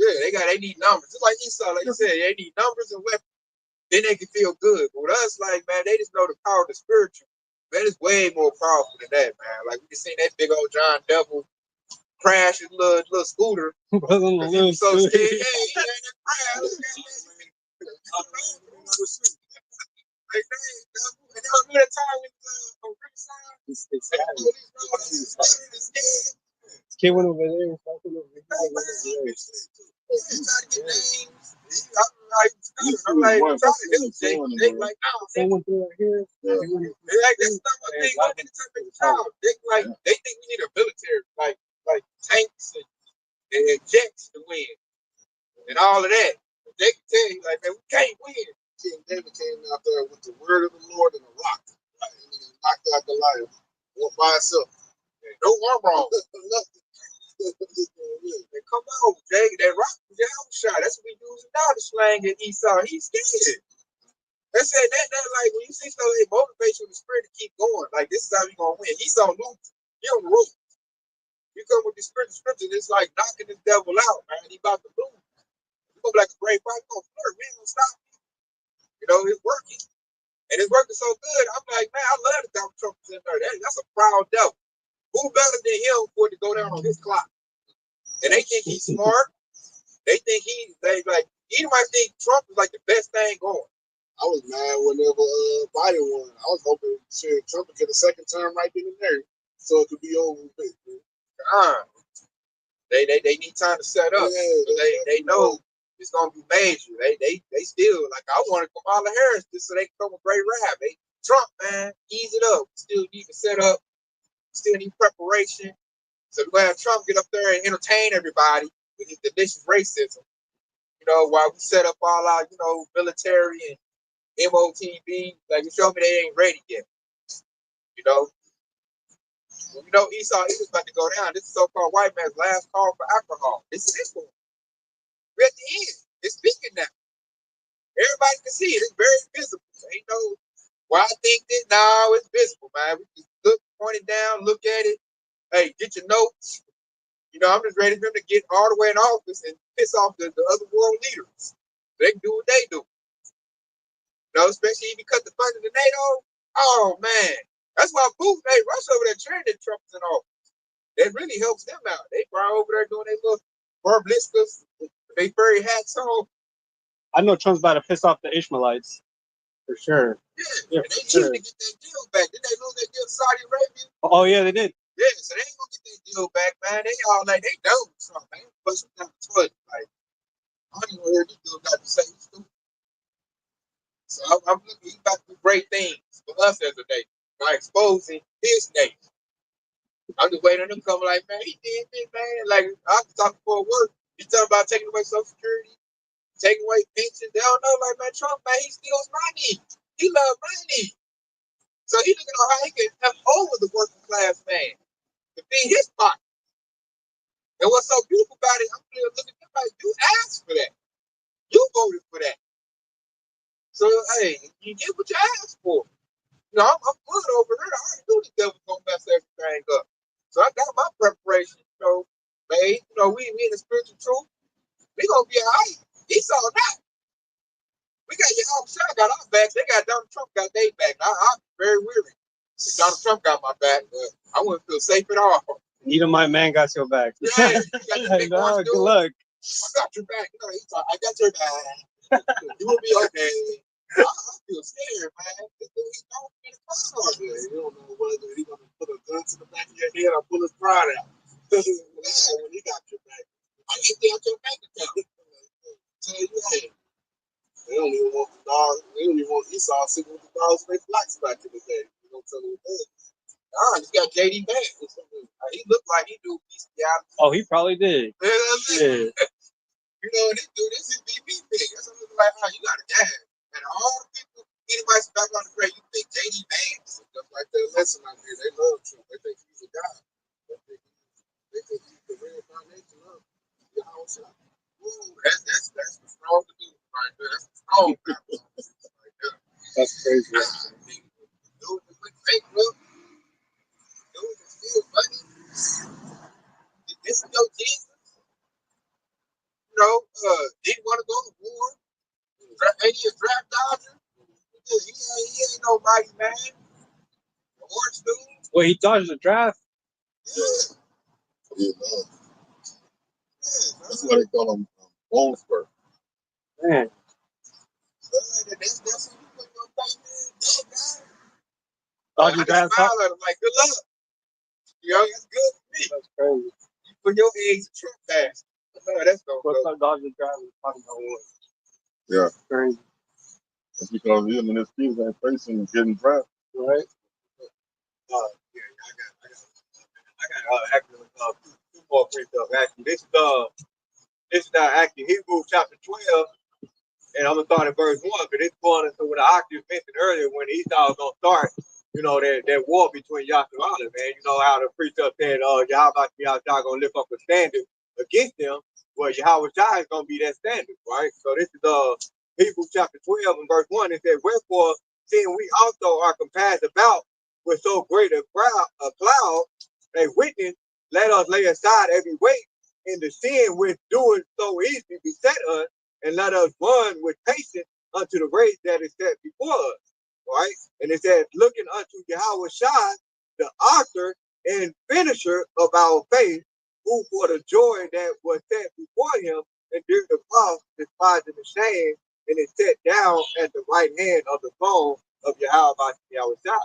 Yeah, they need numbers. Just like Esau, like you said, they need numbers and weapons. Then they can feel good. But with us, like man, they just know the power of the spiritual. Man, it's way more powerful than that, man. Like we just seen that big old John Devil crash his little scooter. He was so scared. Yeah, he had that crash. And that was that time when Kid went over there. I'm like, trying to do Jake like, Someone threw it here. like that's not my thing. Like, they think we need a military, like tanks and jets to win, and all of that. They can tell you like, man, we can't win. King David came out there with the word of the Lord and a rock. Right? And he knocked out Goliath. Went by himself. No one wrong. And come on, Jay. That rock was your shot. That's what we using now to slang at Esau. He's scared. They said that like when you see something, it motivates you in the spirit to keep going. Like this is how we gonna win. Esau lose. He on the roof. You come with the spirit of scripture, it's like knocking this devil out, man. He about to lose. You gonna be like a great fight, gonna flirt. We ain't gonna stop him. You know, it's working. And it's working so good. I'm like, man, I love the Donald Trump is in there. That's a proud devil. Who better than him for it to go down on his clock? And they think he's smart. They think they might think Trump is like the best thing going. I was mad whenever Biden won. I was hoping Trump would get a second term right then and there, so it could be over with. They need time to set up. Yeah, they know it's gonna be major. They still like I wanted Kamala Harris just so they can come with great rap. Trump, man, ease it up. Still need to set up. Still need preparation. So we're gonna have Trump get up there and entertain everybody with his delicious racism. You know, while we set up all our, military and MOTB, like, show me they ain't ready yet. You know? You know, Esau, he was about to go down. This is so-called white man's last call for alcohol. This is this one. We're at the end. It's speaking now. Everybody can see it. It's very visible. Ain't no why I think this. No, it's visible, man. We just look, point it down, look at it. Hey, get your notes. You know, I'm just ready for them to get all the way in office and piss off the other world leaders. They can do what they do. You know, especially if you cut the funding to NATO. Oh, man. That's why Putin, hey, Russia over there cheering that Trump is in office. That really helps them out. They probably over there doing their little barbliscas, they furry hats on. I know Trump's about to piss off the Ishmaelites. For sure. Yeah, and they needed to get that deal back. Did they lose that deal to Saudi Arabia? Oh, yeah, they did. Yeah, so they ain't gonna get that deal back, man. They all like, they done with Trump, man. Push them down the toilet. Like, I don't even hear this deal got to say. So I'm looking, he's about to do great things for us as a nation by exposing his nation. I'm just waiting on them coming like, man, he did this, man. Like, I was talking for work. He's talking about taking away Social Security, taking away pensions. They don't know, like, man, Trump, man, he steals money. He loves money. So he looking at how he can have over the working class man to feed his pocket. And what's so beautiful about it, I'm looking at him like, you asked for that. You voted for that. So, hey, you get what you asked for. You know, I'm good over here. I already knew the devil's going to mess everything up. So I got my preparation, you know, made. You know, we in the spiritual truth. We going to be all right. He saw that. We got your house shot, got our backs. They got Donald Trump got their back. I'm very weary. If Donald Trump got my back, but I wouldn't feel safe at all. Neither my man got your back. Yeah, you got No, good luck. I got your back. You know, I got your back. You will be okay. I feel scared, man. This dude, he's going to be the car. Yeah, you don't know whether he's gonna put a gun to the back of your head or pull his pride out. When he got your back. I empty out your bank account. Tell you, hey, they don't even want the dogs. They don't even want Esau sitting with the dogs and they flocks back in the day. You don't tell them that. He's got JD back. He looked like he do bestiality. Oh, he probably did. Yeah. You know, this dude, this is BP big. That's what looking like, you got a dad. And all the people, anybody's back on the grade, you think JD Banks. Just like that lesson out there, they love Trump. They think he's a god. They think he's the real foundation of your house. That's the strong dude right there. That's the strong guy right there. That's crazy. Dude is with fake look. Dude is still funny. This is your Jesus. You know, didn't want to go to war. Ain't he a draft dodger? He ain't no mighty man. Orange dude. Well, he dodged the draft. Yeah, man. That's why they call him Bone Spur. Man. That's who you put your face in. That guy. Dodging I draft. smile at him like, good luck. You know, it's good for me. That's crazy. You put your eggs in Trump basket. No, that's no What's go. up, dodging draft? We're talking about what? Yeah. Crazy. That's because him and his kids ain't facing getting drafted. Right? Yeah, I got actually two more free stuff. Actually, this is actually Hebrews chapter 12, and I'm gonna start at verse 1 because it's going into what I actually mentioned earlier when Esau was gonna start. You know, that war between Yasharala, man. You know how the precept said, Yahweh gonna lift up a standard against them. Well, Yahweh is gonna be that standard, right? So this is Hebrews chapter 12 and verse 1. It says, wherefore, seeing we also are compassed about with so great a cloud, a witness, let us lay aside every weight and the sin which doeth so easily beset us, and let us run with patience unto the race that is set before us. Right? And it says, looking unto Yahweh Shai, the author and finisher of our faith, who for the joy that was set before him endured the cross, despising the shame, and is set down at the right hand of the throne of Yahweh Shai.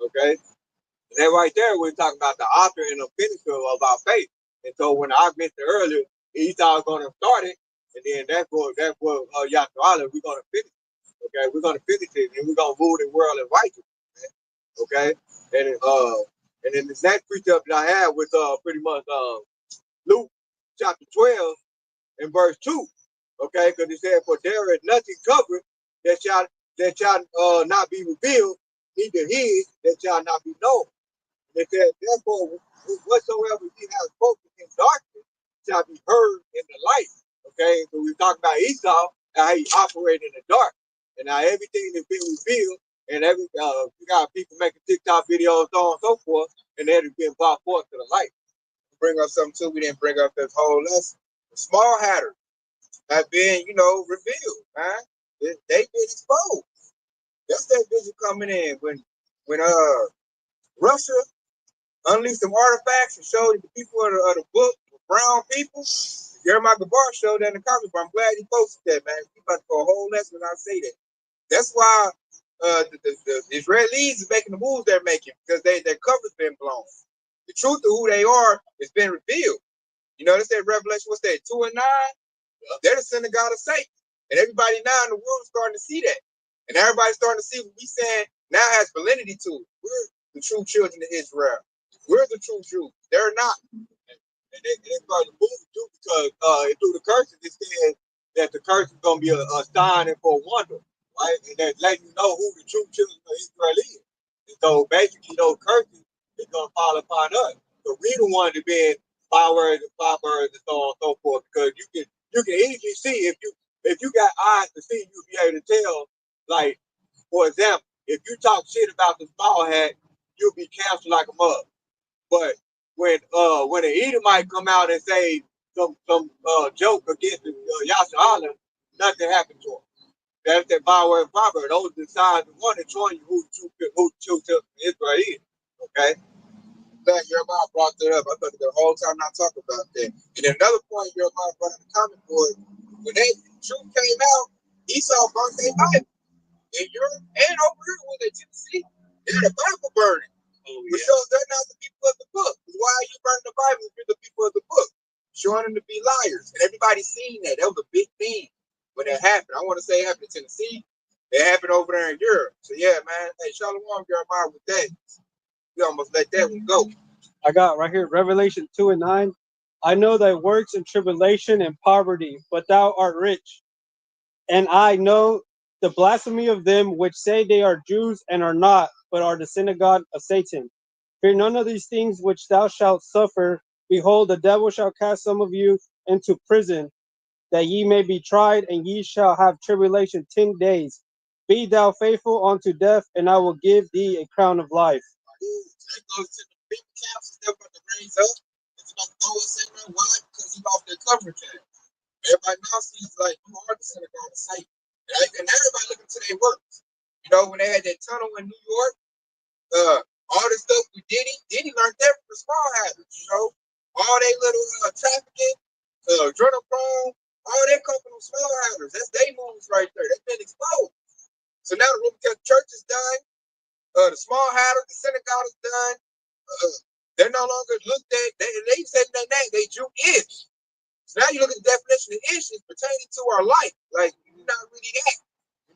Okay? And that right there, we're talking about the author and the finisher of our faith. And so when I mentioned earlier, Esau's going to start it, and then that's what Yahweh, we're going to finish. Okay, we're gonna finish it, and we're gonna rule the world in righteousness. Okay, and then the next precept that I had was pretty much Luke chapter 12 and verse 2. Okay, because it said, "For there is nothing covered that shall that y'all not be revealed, neither hid that y'all not be known. It says, therefore, whatsoever ye have spoken in darkness shall be heard in the light. Okay, so we talk about Esau and how he operated in the dark, and now everything that's been revealed, and you got people making TikTok videos, so on and so forth, and that has been brought forth to the light. Bring up something too. We didn't bring up this whole lesson. The small hatters have been, revealed, man. They've been exposed. That's that vision coming in when Russia unleashed some artifacts and showed the people of the book, the brown people. Jeremiah Gabar showed that in the comments, but I'm glad he posted that, man. We about to go a whole lesson when I say that. That's why the Israelis is making the moves they're making, because their cover's been blown. The truth of who they are has been revealed. They said Revelation, what's that, 2 and 9? They're the synagogue of Satan. And everybody now in the world is starting to see that. And everybody's starting to see what we saying now has validity to it. We're the true children of Israel. We're the true Jews. They're not. And they started to move too, because through the curses, it said that the curse is going to be a sign and for a wonder, right? And that letting you know who the true children of Israel is. And so basically, those curses is going to fall upon us. So we the one to be five words, and so on and so forth, because you can easily see if you got eyes to see, you'll be able to tell. Like, for example, if you talk shit about the small hat, you'll be canceled like a mug. But when an Edomite come out and say some joke against Yasha Allah, nothing happened to him. That's that Bible proverb. Those are the signs of one that's showing you who the true Israel is. Okay. That Jeremiah brought that up. I thought the whole time not talking about that. And another point Jeremiah brought in the comment board, when that truth came out, Esau burnt their Bible. In Europe and over here with the Tennessee, they're the Bible burning. Because they're not the people of the book. Why are you burning the Bible if you're the people of the book? Showing them to be liars. And everybody's seen that. That was a big thing when it happened. I want to say it happened in Tennessee. It happened over there in Europe. So yeah, man. Hey, Shalom, Jeremiah, with that. We almost let that one go. I got right here Revelation 2 and 9. I know thy works in tribulation and poverty, but thou art rich. And I know the blasphemy of them which say they are Jews and are not, but are the synagogue of Satan. Fear none of these things which thou shalt suffer. Behold, the devil shall cast some of you into prison, that ye may be tried, and ye shall have tribulation 10 days. Be thou faithful unto death, and I will give thee a crown of life. That goes to the big councils they're about to raise up. It's about to throw us in there. Why? Because he lost their coverage. Everybody now sees like you are the synagogue of Satan. And everybody looking to their works. When they had that tunnel in New York, all the stuff with Diddy learned that from the small habits, all they little trafficking, adrenochrome, all that come from small habits. That's their moves right there. They've been exposed. So now the Roman Catholic Church is done. The small hatters, the synagogue is done. They're no longer looked at. They said their name. They Jew-ish. So now you look at the definition of ish is pertaining to our life. Like, you're not really that.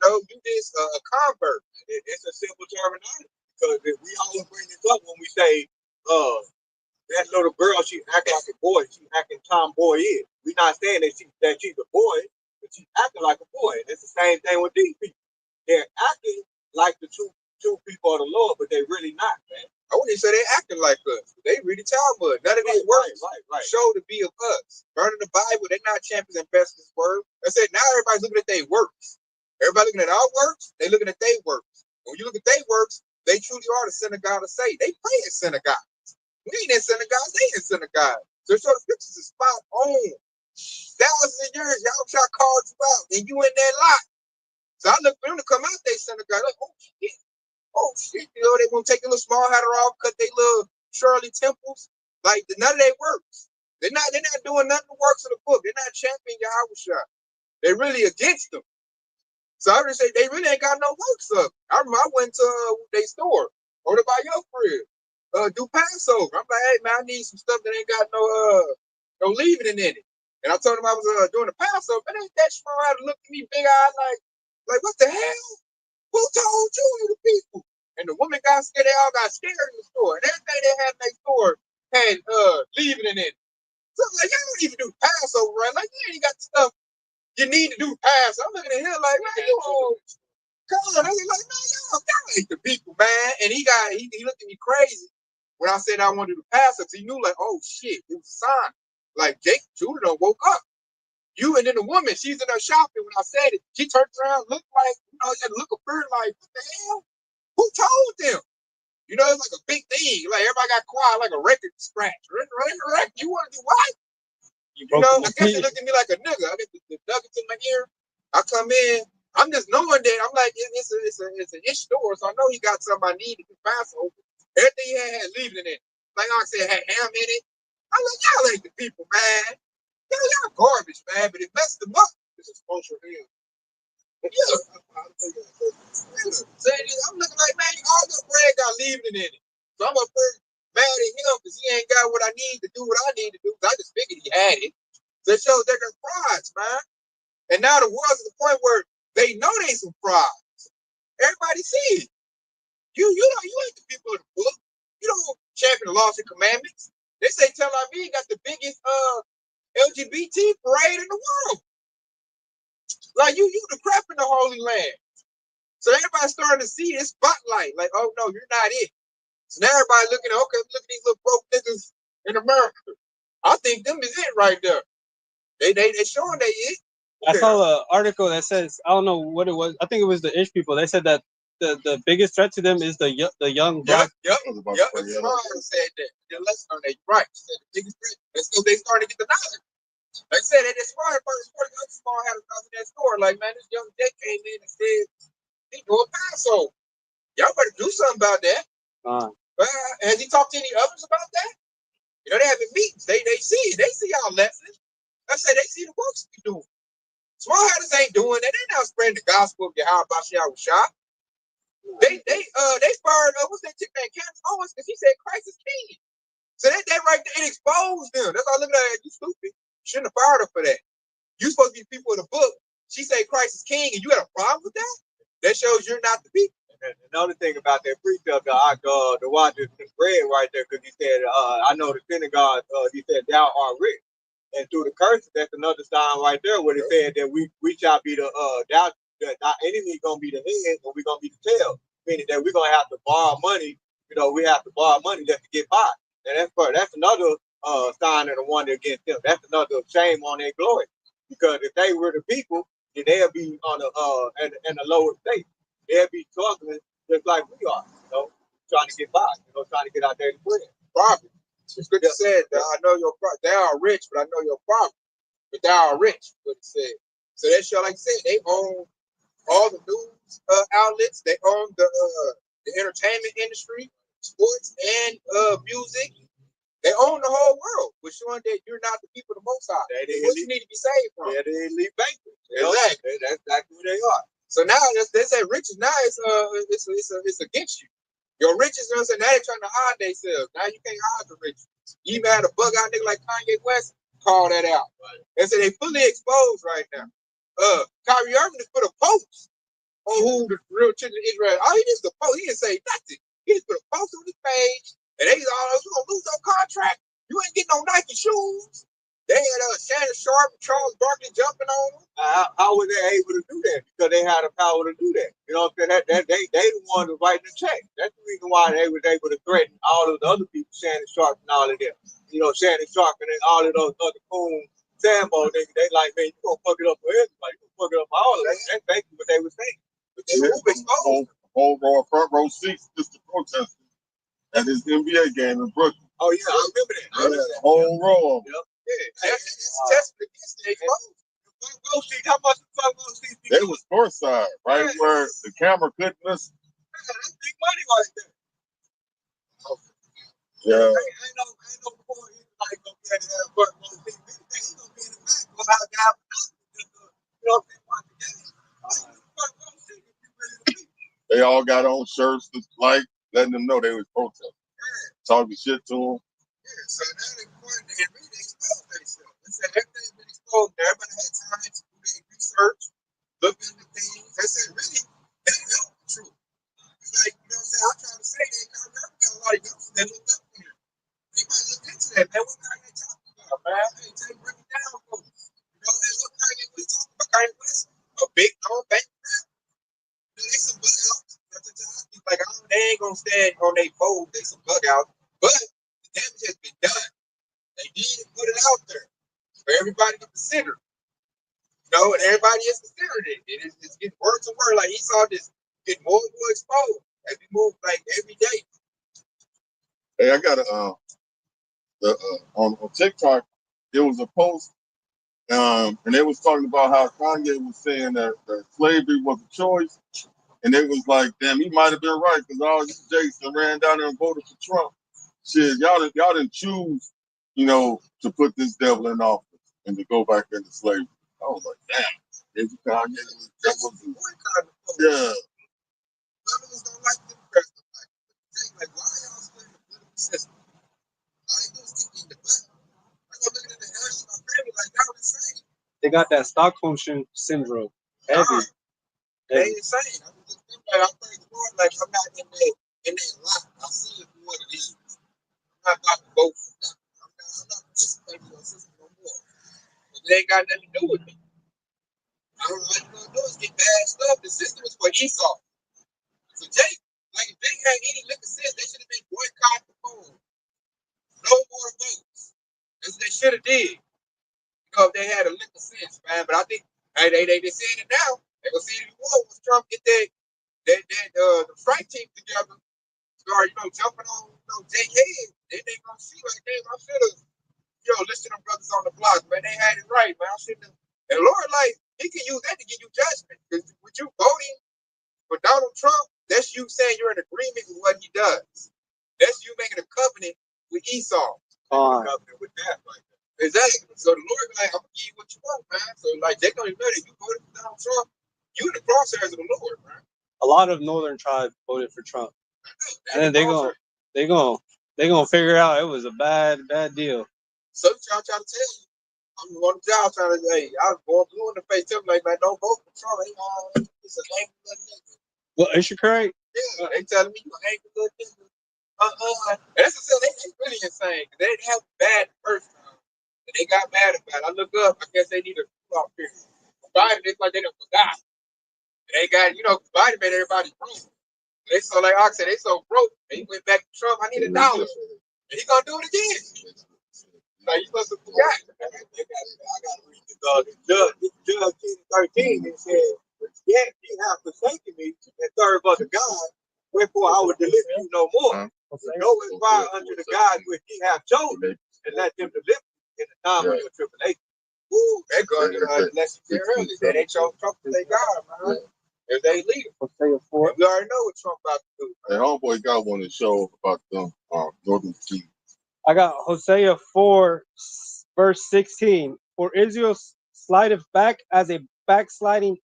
You just a convert. It's a simple terminology. Because we always bring this up when we say, that little girl, she acting like a boy. She acting tomboy is. We're not saying that she's a boy, but she's acting like a boy. It's the same thing with these people. They're acting like the true people of the Lord, but they're really not, man. I wouldn't even say they acting like us. They read the Talmud. None of their words show to be of us. Burning the Bible, they're not champions and best in this word. I said now everybody's looking at their works. Everybody looking at our works, they looking at their works. When you look at their works, they truly are the synagogue of Satan. They pray in synagogues. We ain't in synagogues, they in synagogues. So the scriptures is spot on. Thousands of years, y'all try to call you out, and you in that lot. So I look for them to come out their synagogue, like, oh shit, they gonna take a little small hatter off, cut their little Shirley temples. Like none of their works. They're not doing none of the works of the book. They're not championing Yahweh. They're really against them. So I would say they really ain't got no works up. I remember I went to their store, over by your crib, do Passover. I'm like, hey man, I need some stuff that ain't got no leavening in it. And I told him I was doing the Passover, and that small hatter looked at me big eyed like what the hell? Who told you the people? And the woman got scared. They all got scared in the store. And everything they had in their store had leaving in it. So I'm like, y'all don't even do Passover, right? Like, you ain't got the stuff you need to do Passover. I'm looking at him like, man, you old Come on, they was like, man, y'all ain't the people, man. And he looked at me crazy when I said I wanted to pass her. He knew like, oh shit, it was a sign. Like Jake Judah done woke up. You and then the woman, she's in her shopping. When I said it, she turned around, looked like, look at her like, what the hell? Who told them? You know, it's like a big thing. Like everybody got quiet, like a record scratch. You want to do what? You know, I guess they looked at me like a nigga. I get the nuggets in my ear. I come in. I'm just knowing that I'm like, it's an ish store, so I know he got something I need to be fast over. Everything he had leaving in it. Like I said, had ham in it. I'm like, y'all ain't the people, man. Y'all garbage, man. But it messed them up. This is social hell. Yeah. So I'm looking like, man, all the bread got leaving in it. So I'm up there mad at him because he ain't got what I need to do what I need to do. I just figured he had it. So it shows they're frauds, man. And now the world's at the point where they know they some frauds. Everybody see it. You ain't the people of the book. You don't champion the laws and commandments. They say Tel Aviv got the biggest LGBT parade in the world. Like you the crap in the Holy Land. So everybody's starting to see this spotlight. Like, oh no, you're not it. So now everybody looking at, okay, look at these little broke niggas in America. I think them is it right there. They showing they it. I saw an article that says, I don't know what it was. I think it was the Ish people. They said that the biggest threat to them is the young black. Yep. It's hard to say that. Let's know that right. The biggest threat. That's because they starting to get the knowledge. Like I said, they inspired by the small had a in that store. Like, man, this young Jake came in and said he doing Passover. Y'all better do something about that. Has he talked to any others about that? You know, they having meetings. They see it. They see our lessons. I say they see the works we doing. Small Hatters ain't doing that. They not spreading the gospel of Yahweh Bashiach Shah. They fired up. What's that chick named Candace Owens? Because she said Christ is king. So that right there, it exposed them. That's all. Look at that. You stupid. You shouldn't have fired her for that. You supposed to be people in the book. She said Christ is king, and you got a problem with that? That shows you're not the people. And another thing about that precept, the watch is read right there because he said, I know the synagogue, he said, thou art rich. And through the curses, that's another sign right there where it said that we shall be the, our enemy going to be the head and we're going to be the tail. Meaning that we're going to have to borrow money. You know, we have to borrow money just to get by. And that's another sign of the one against them. That's another shame on their glory. Because if they were the people, then they'll be on in a lower state. They'll be struggling just like we are, you know, trying to get by, you know, trying to get out there and bread. Poverty. It's good to say that I know your problem. They are rich, but I know your problem. But they are rich, what it said. So that show, like I said, they own all the news outlets. They own the entertainment industry, sports, and music. They own the whole world, which showing that you're not the people of the Most High. What you need to be saved from. They're the elite bankers. Exactly. That's exactly who they are. So now they say riches now it's against you. Your riches, you know what I'm saying? Now they're trying to hide themselves. Now you can't hide the riches. You even had a bug out nigga like Kanye West call that out. Right. They say they fully exposed right now. Kyrie Irving just put a post on who the real children of Israel. All he did is a post. He didn't say nothing. He just put a post on his page, and they all you gonna lose your contract. You ain't getting no Nike shoes. They had Shannon Sharp and Charles Barkley jumping on them. How were they able to do that? Because they had the power to do that. You know what I'm saying? They the ones who writing the check. That's the reason why they was able to threaten all of the other people, Shannon Sharp and all of them. You know, Shannon Sharp and all of those other coon Sambo niggas. They like, man, you gonna fuck it up for everybody. You gonna fuck it up for all of them. That's basically what they were saying. But they were exposed. Whole row, front row seats, just the protesters at his NBA game in Brooklyn. Oh yeah, I remember that. Whole row of them. Yep. Yeah, that's tested against the exposed. How much the fuck they was courtside, right where the camera couldn't miss. That's big money right there. Yeah. Ain't no point like gonna be at the front row seat. He's gonna be in the back. Go out down. You know what I'm saying? They all got on shirts that's like letting them know they was protesting. Talking shit to them. Yeah, so now they point they really exposed themselves. They said everything's been exposed. Everybody had time to do their research, look into things. They said really, they know the truth. It's like, you know what I'm saying? I'm trying to say that Kyrie Irving got a lot of youngsters that look up to him. They might look into that, man. What Kanye talking about, man? Hey, take break it down for me. You know, and look Kanye West talking about. Kanye West, a big non-bank rap. They say ain't gonna stand on their fold, they some bug out. But the damage has been done. They did put it out there for everybody to consider. You know, and everybody is considering it. It's getting worse and worse. Like Esau just getting more and more exposed as we move like every day. Hey, I got on TikTok, there was a post, and they was talking about how Kanye was saying that slavery was a choice, and they was like, damn, he might have been right because all these Jason ran down there and voted for Trump. Shit, y'all didn't choose, to put this devil in office and to go back into slavery. I was like, damn, is Kanye? That was yeah. None of us don't like Democrats. Like, why are y'all still in the political system? All they do is keep getting the butt. I'm gonna look at the ass of my family like y'all insane. They got that Stockholm syndrome. Heavy. They insane. I'm just like, I pray the Lord, like I'm not in that lot. I see it for what it is. I'm not about to vote for nothing. I'm not participating in your system no more. It ain't got nothing to do with me. All I'm gonna do is get bad stuff. The system is for Esau. So Jake, like if they had any liquor sense, they should have been boycott the phone. No more votes. That's what they should have did. If they had a liquor sense, man. But I think they saying it now. They gonna see it more once Trump get the strike team together. Start, jumping on Jake head. Then they gonna see like, damn, I should have, listen to them brothers on the block, man. They had it right, man. I shouldn't have. And Lord, like, he can use that to give you judgment. Because with you voting for Donald Trump, that's you saying you're in agreement with what he does. That's you making a covenant with Esau. Covenant with that, like that. Exactly. So the Lord, like, I'm gonna give you what you want, man. So like, they don't even know that you voted for Donald Trump. You in the crosshairs of the Lord, man. A lot of northern tribes voted for Trump, and then they gonna figure out it was a bad deal. So y'all trying to tell you, I'm going to y'all trying to say, I was going blue in the face, tell me like, man, don't vote for Trump. It's an angry little nigga. Well, is she correct? Yeah, they telling me you an angry little nigga. And that's what I'm saying, they really insane. They didn't have bad the first time. And they got mad about it. I look up, I guess they need a cool-off period. Biden, it's like they done forgot. And they got, Biden made everybody broke. They so like I said, they so broke. He went back to Trump, I need $1. And he gonna do it again. Like you must have forgot. I gotta read this judge 13 and said, yet ye have forsaken me and serve other gods, wherefore I will deliver you no more. Go and fire unto the gods which ye have chosen, and let them deliver you in the time of your tribulation. Woo, they're going to let you hear earlier. They ain't chose Trump to say God, man. If they leader. We already know what Trump about to do. And homeboy got one to show about them northern kingdom. I got Hosea 4, verse 16. For Israel slideth back as a backsliding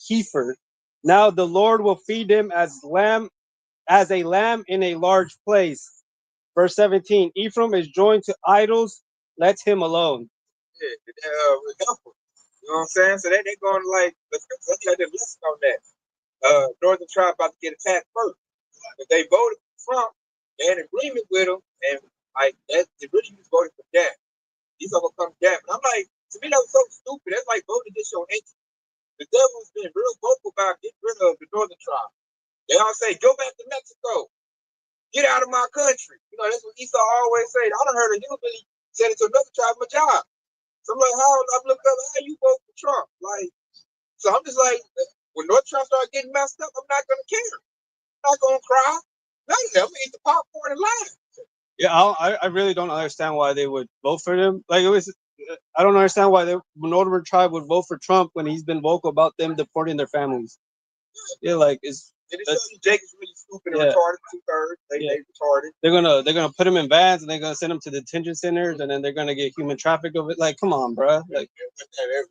heifer. Now the Lord will feed him as a lamb in a large place. Verse 17. Ephraim is joined to idols. Let him alone. Yeah, you know what I'm saying? So they going to like the scriptures. I think I did a lesson on that. Northern tribe about to get attacked first. If they voted for Trump, they're in agreement with him, and like that, they really just voted for that. He's gonna come down. But I'm like, to me, that was so stupid. That's like voting against your ancient. The devil's been real vocal about getting rid of the Northern tribe. They all say, go back to Mexico. Get out of my country. That's what Esau always say. I done heard a hillbilly say it to another tribe, my job. So I'm like, I'm looking up, how you vote for Trump? Like, so I'm just like, when North Trump start getting messed up, I'm not gonna care. I'm not gonna cry. None of them. I'm gonna eat the popcorn and laugh. Yeah, I really don't understand why they would vote for him. Like I don't understand why the Northern tribe would vote for Trump when he's been vocal about them deporting their families. Yeah, like Jake is really stupid and retarded. 2/3. They retarded. They're gonna put him in vans and they're gonna send him to detention centers and then they're gonna get human traffic of it. Like, come on, bro. Like,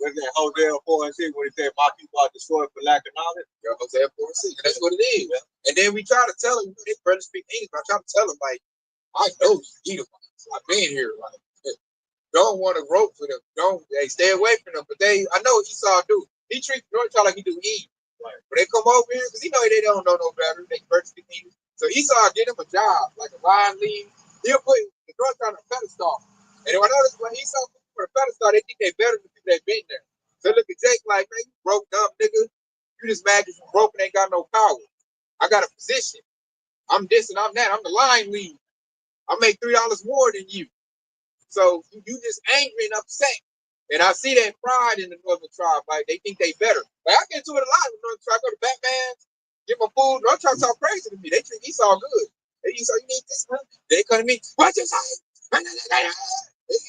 with that Hosea 4:6, when he said, "My people are destroyed for lack of knowledge." Hosea 4:6. That's what it is. And then we try to tell him, they barely speak English. I try to tell him, like, I know you Edomites. I've been here. Like, don't want to rope for them. They stay away from them. But I know what Esau do. He treats North Child like he do Eve. Right. When they come over here, because they don't know no better. They first speak English. So Esau get him a job, like a line lead. He'll put the North Child on a pedestal. And when I notice when Esau put for a pedestal, they think they better than the people that been there. So look at Jake like, man, you broke dumb nigga. You just mad because you broke and ain't got no power. I got a position. I'm this and I'm that. I'm the line lead. I make $3 more than you. So you just angry and upset. And I see that pride in the Northern Tribe. Like they think they better. Like I get to it a lot with Northern Tribe. I go to Batman, get my food. Northern Tribe talk crazy to me. They treat Esau good. They Esau, you need this, huh? They come to me. What you say? You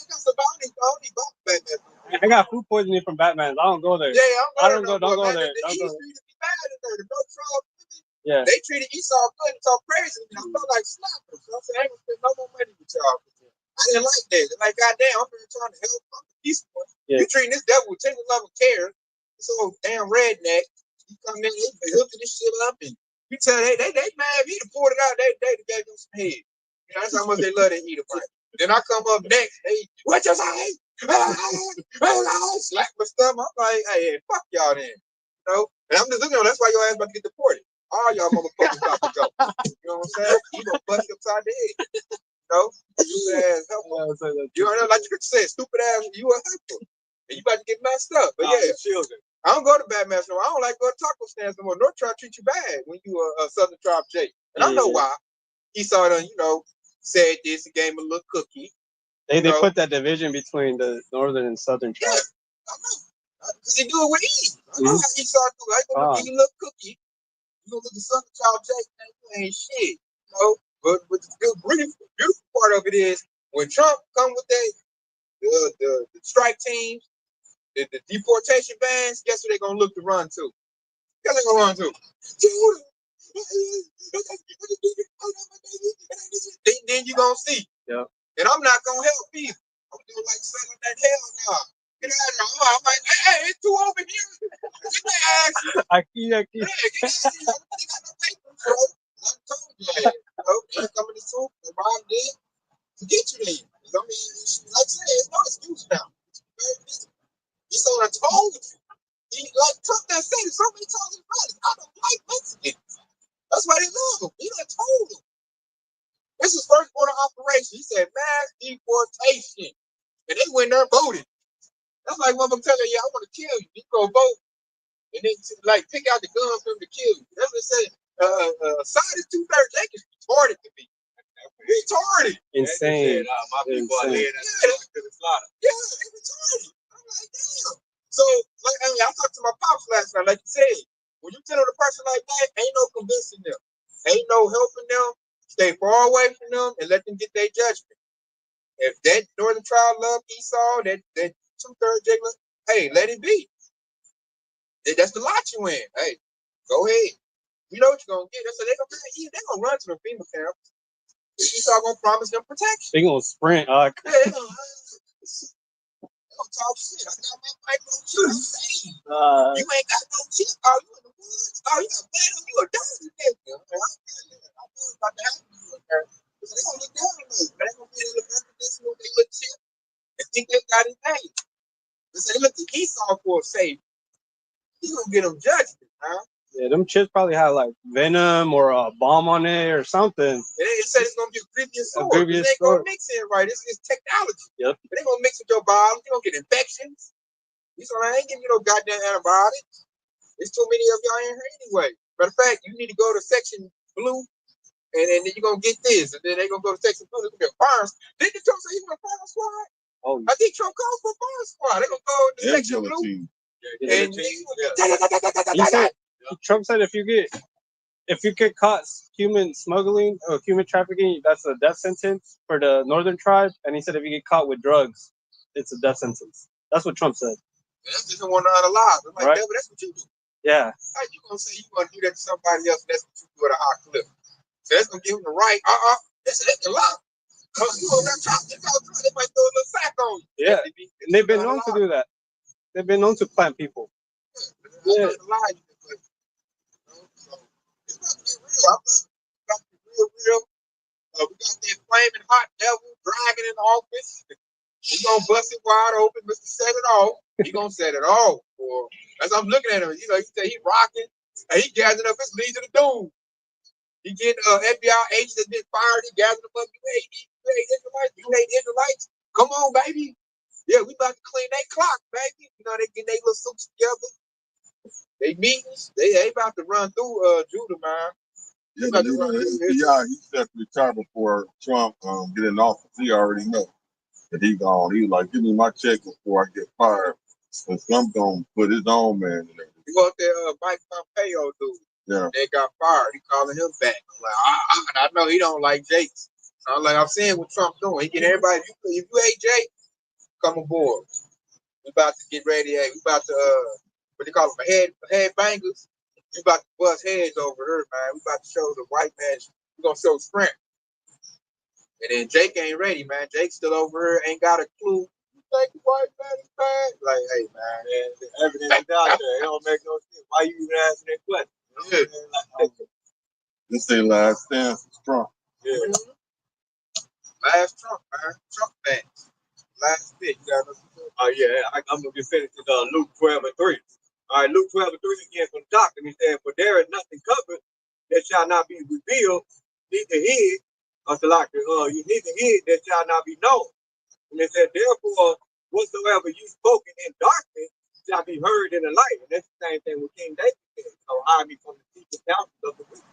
got some bounty, Batman. I got food poisoning from Batman. I don't go there. Yeah, I don't go. Don't go man. there. The Don't East go there. treated me bad in there. The North Tribe, Yeah. they treated Esau good and talk crazy to me. I felt like slappers. So I said, I ain't gonna spend no more money with y'all. I didn't like that. Like, goddamn, I'm really trying to help. I'm the peaceful one. Yeah. You treating this devil with tender love and care. This old damn redneck. You come in, they hooking this shit up, and you tell they mad. He done poured it out. They gave them some head. You know, that's how much they love that Edomite. Then I come up next. They what you say? Slap my stomach. I'm like, hey, fuck y'all then. You know, and I'm just looking at that's why your ass about to get deported. All y'all motherfuckers about to go. You know what I'm saying? You gonna bust you upside the head. You know, stupid ass helper. You know, like you said, stupid ass. You a helper, and you about to get messed up. But yeah, children. I don't go to Batman no more. I don't like go to taco stands no more. North Tribe treat you bad when you a Southern Tribe J. And I know why. He saw it on, said this, he gave him a little cookie. They put that division between the northern and southern tribes. Yeah, I know. Because he do it with ease. I know how he saw it do it. I go give you a little cookie. You gonna look at Southern Tribe J, you ain't shit. You know? But the good, really beautiful part of it is when Trump come with the strike teams, the deportation bans, guess who they gonna look to run to? Guess they gonna run to? Judah. Then you gonna see. Yeah. And I'm not gonna help either. I'm doing like selling that hell now. Get out of here. I'm like, hey, it's too open here. Get their ass. Aquí. Yeah, get out of here. They got no papers, bro. I told you that. They coming to soup. They robbed it to get you there. I mean, like I said, it's no excuse now. It's very busy. He's on a told you. He like Trump that said it so many times in front. I don't like Mexicans. That's why they love him. He done told him. This is first order operation. He said mass deportation. And they went there and voted. That's like motherfucker telling you, I want to kill you. You go vote. And then like pick out the gun for him to kill you. That's what it said. Side is 2/3. They is retarded to me. Retarded. Insane. My people are laying to the slaughter. Yeah, they retarded. I'm like, damn. So, like, I talked to my pops last night, like you said. When you tell a person like that, ain't no convincing them. Ain't no helping them. Stay far away from them and let them get their judgment. If that Northern Tribe love Esau, that 2/3 Jacob, hey, let it be. That's the lot you in. Hey, go ahead. You know what you're gonna get. So they're gonna run to the FEMA camps. Esau gonna promise them protection. They gonna sprint. Yeah, they're gonna talk shit. I got my microchip. I'm saying. You ain't got no chip. Oh, you in the woods? Oh, you got bad on you a dirty nigga. I know about to happen to you in there. So they gonna look down on us. They gonna be in the condition with their little chip and think they got his name. They say, look to Esau for a safe. You gonna get them judgment, huh? Yeah, them chips probably have like venom or a bomb on it or something. They said it's gonna be a previous sword. They ain't gonna mix it right. It's technology. Yep. But they gonna mix with your body. You gonna get infections. You say, I ain't giving you no goddamn antibiotics. There's too many of y'all in here anyway. Matter of fact, you need to go to section blue, and then you're gonna get this, and then they're gonna go to section blue. They're gonna get fires. Didn't Trump say he want a fire squad? Oh, I think Trump called for a fire squad. They're gonna go to section blue. And he said, Trump said if you get caught human smuggling or human trafficking, that's a death sentence for the Northern Tribe. And he said if you get caught with drugs, it's a death sentence. That's what Trump said. That's just one unalive. I'm like, right? That's what you do. Yeah. How you gonna say you gonna do that to somebody else? That's what you do at a hot clip. So that's gonna give them the right. That's the law. Cause you on that top, they might throw a little sack on you. Yeah. And they've been known to do that. They've been known to plant people. Yeah. It's about to get real. I'm about to get real. We got that flaming hot devil dragging in the office. We gonna bust it wide open, Mr. Set It Off. He gonna set it off. Boy. As I'm looking at him, he say he rocking, and he gathering up his Legion of Doom. He getting FBI agents that been fired. He gathering them up. You hate Israelites. You hate Israelites. Come on, baby. Yeah, we about to clean their clock, baby. You know, they get their little suits together. They meetings. They about to run through Judah, man. Yeah, the leader of the FBI, he set the retire before Trump get in office. He already know that he gone. He was like, give me my check before I get fired. And Trump gonna put his own man in there. You want that Mike Pompeo dude? Yeah. They got fired. He calling him back. I'm like, I know he don't like Jake. So I'm saying what Trump doing. He get everybody. If you hate Jake, come aboard. We about to get ready. Hey, we about to what they call them, head bangers. We about to bust heads over here, man. We about to show the white man. We gonna show strength. And then Jake ain't ready, man. Jake's still over here, ain't got a clue. You think the white man is bad? Like, hey, man, the evidence is out there. It don't make no sense. Why you even asking that question? Yeah. This ain't last stand for Trump. Yeah. Last Trump, man. Trump fans. Last bit. You got nothing to do. Oh, yeah. I'm going to get finished with Luke 12 and 3. All right, Luke 12 and 3 again from the top. And he said, for there is nothing covered that shall not be revealed, neither hid, you neither hid that shall not be known. And they said, therefore, whatsoever you spoken in darkness shall be heard in the light. And that's the same thing with King David said. So hide me from the secret counsels of the wicked.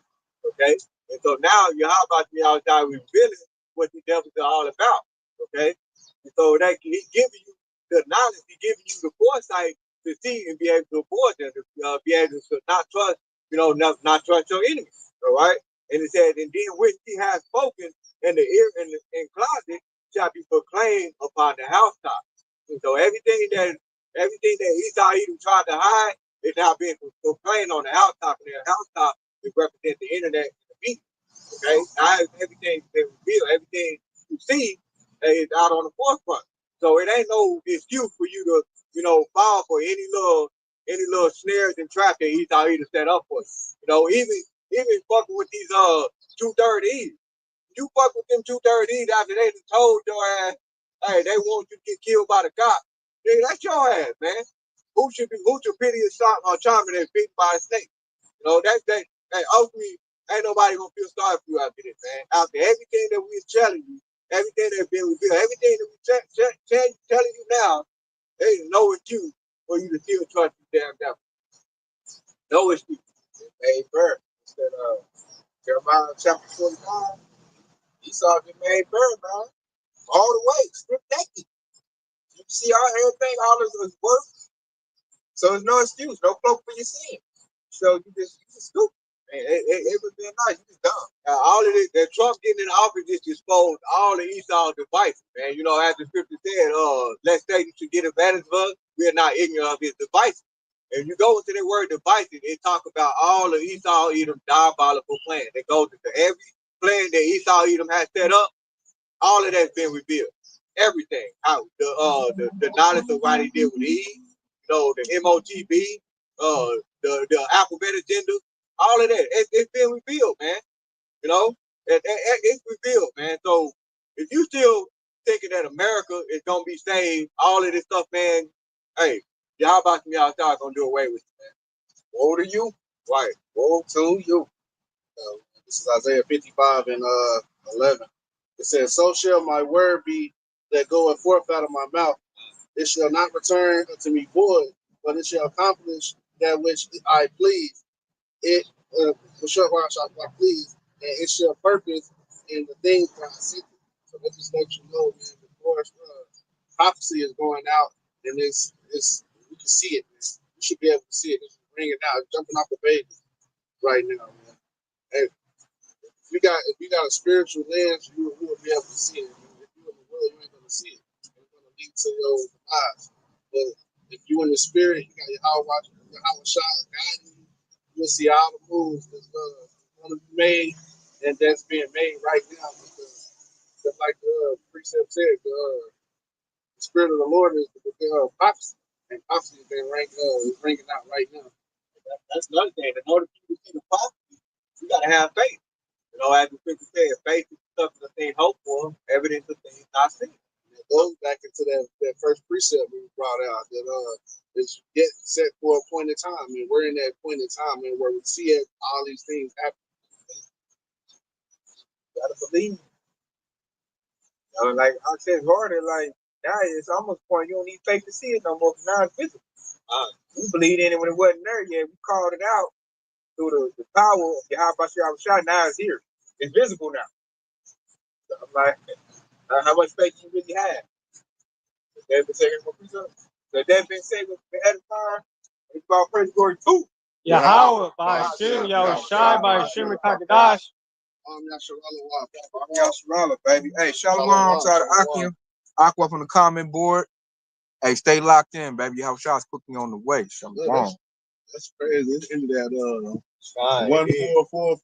Okay? And so now Yahweh outside revealing what the devils are all about. Okay? And so that he's giving you the knowledge, he's giving you the foresight to see and be able to avoid them, to be able to not trust, not trust your enemies. All right? And it said, and then which he has spoken in the ear in closet shall be proclaimed upon the housetop. And so everything that Esau even tried to hide is now being proclaimed on the housetop, and the housetop is represent the internet and the media. Okay, now everything's been revealed, everything you see is out on the forefront. So it ain't no excuse for you to, fall for any little snares and traps that Esau either set up for you. Even fucking with these 230s. You fuck with them 230s after they told your ass, hey, they want you to get killed by the cop. Nigga, that's your ass, man. Who should pity a shot or charming and bitten by a snake? Hey, ultimately, ain't nobody gonna feel sorry for you after this, man. After everything that we're telling you, everything that's been revealed, everything that we're telling you now, there ain't no excuse for you to still trust you damn devil. No excuse. Hey, Bird. Said, Jeremiah chapter 49. Esau get made bird, man. All the way, stripped naked. You see everything, all this is work. So there's no excuse, no cloak for your sin. So you just stupid. Man, it was being nice, you just dumb. All of this, that Trump getting in office just exposed all the Esau devices, man. As the scripture said, lest Satan should get advantage of us, we are not ignorant of his devices. If you go into the word devices, it talk about all of Esau Edom diabolical plans. It goes into every plan that Esau Edom has set up. All of that's been revealed. Everything. How the knowledge of what he did with Eve, the MOTB, the alphabet agenda, all of that. It's been revealed, man. It's revealed, man. So if you still thinking that America is gonna be saved, all of this stuff, man, hey, y'all about to be outside gonna do away with it, man. Woe to you. Right. Woe to you. This is Isaiah 55 and 11. It says, so shall my word be that goeth forth out of my mouth. It shall not return unto me void, but it shall accomplish that which I please. It shall I please, and it shall purpose in the things that I sent it. So that just lets you know, man, the Lord's prophecy is going out, and it's you can see it, man. You should be able to see it. It's ringing out, it's jumping off the pages right now, man. Hey, if you got a spiritual lens, you will be able to see it. If you're in the world, you ain't gonna see it. It's gonna lead to your eyes. But if you in the spirit, you got your Yahweh Shai guiding you, you'll see all the moves that's gonna be made, and that's being made right now. Because just like the precept said, the spirit of the Lord is the prophecy, and prophecy is being ringing out right now. That's another thing. In order for you to see the prophecy, you gotta have faith. As the scripture says, faith is stuff that things hoped for, evidence of things not seen. It goes back into that first precept we brought out that is yet set for a point in time, and we're in that point in time, and where we see it, all these things happen. You gotta believe. Like I said, harder, like now it's almost point you don't need faith to see it no more. Now it's visible. We believed in it when it wasn't there yet. We called it out. through the power of Yahweh Shah, now it's here. It's visible now. So I'm like, how much faith do you really have? They've been taking for precepts. So they've been saying with the edifying, it's about praise glory too. Yahweh, by Hashem, Yahweh Shai, by Hashem, Kakadash. Yasharala, baby. Hey, shalom to the Akim. Aqua from the comment board. Hey, stay locked in, baby. Yahweh Shah's cooking on the way. Shalom. That's crazy. It's into that Fine. 144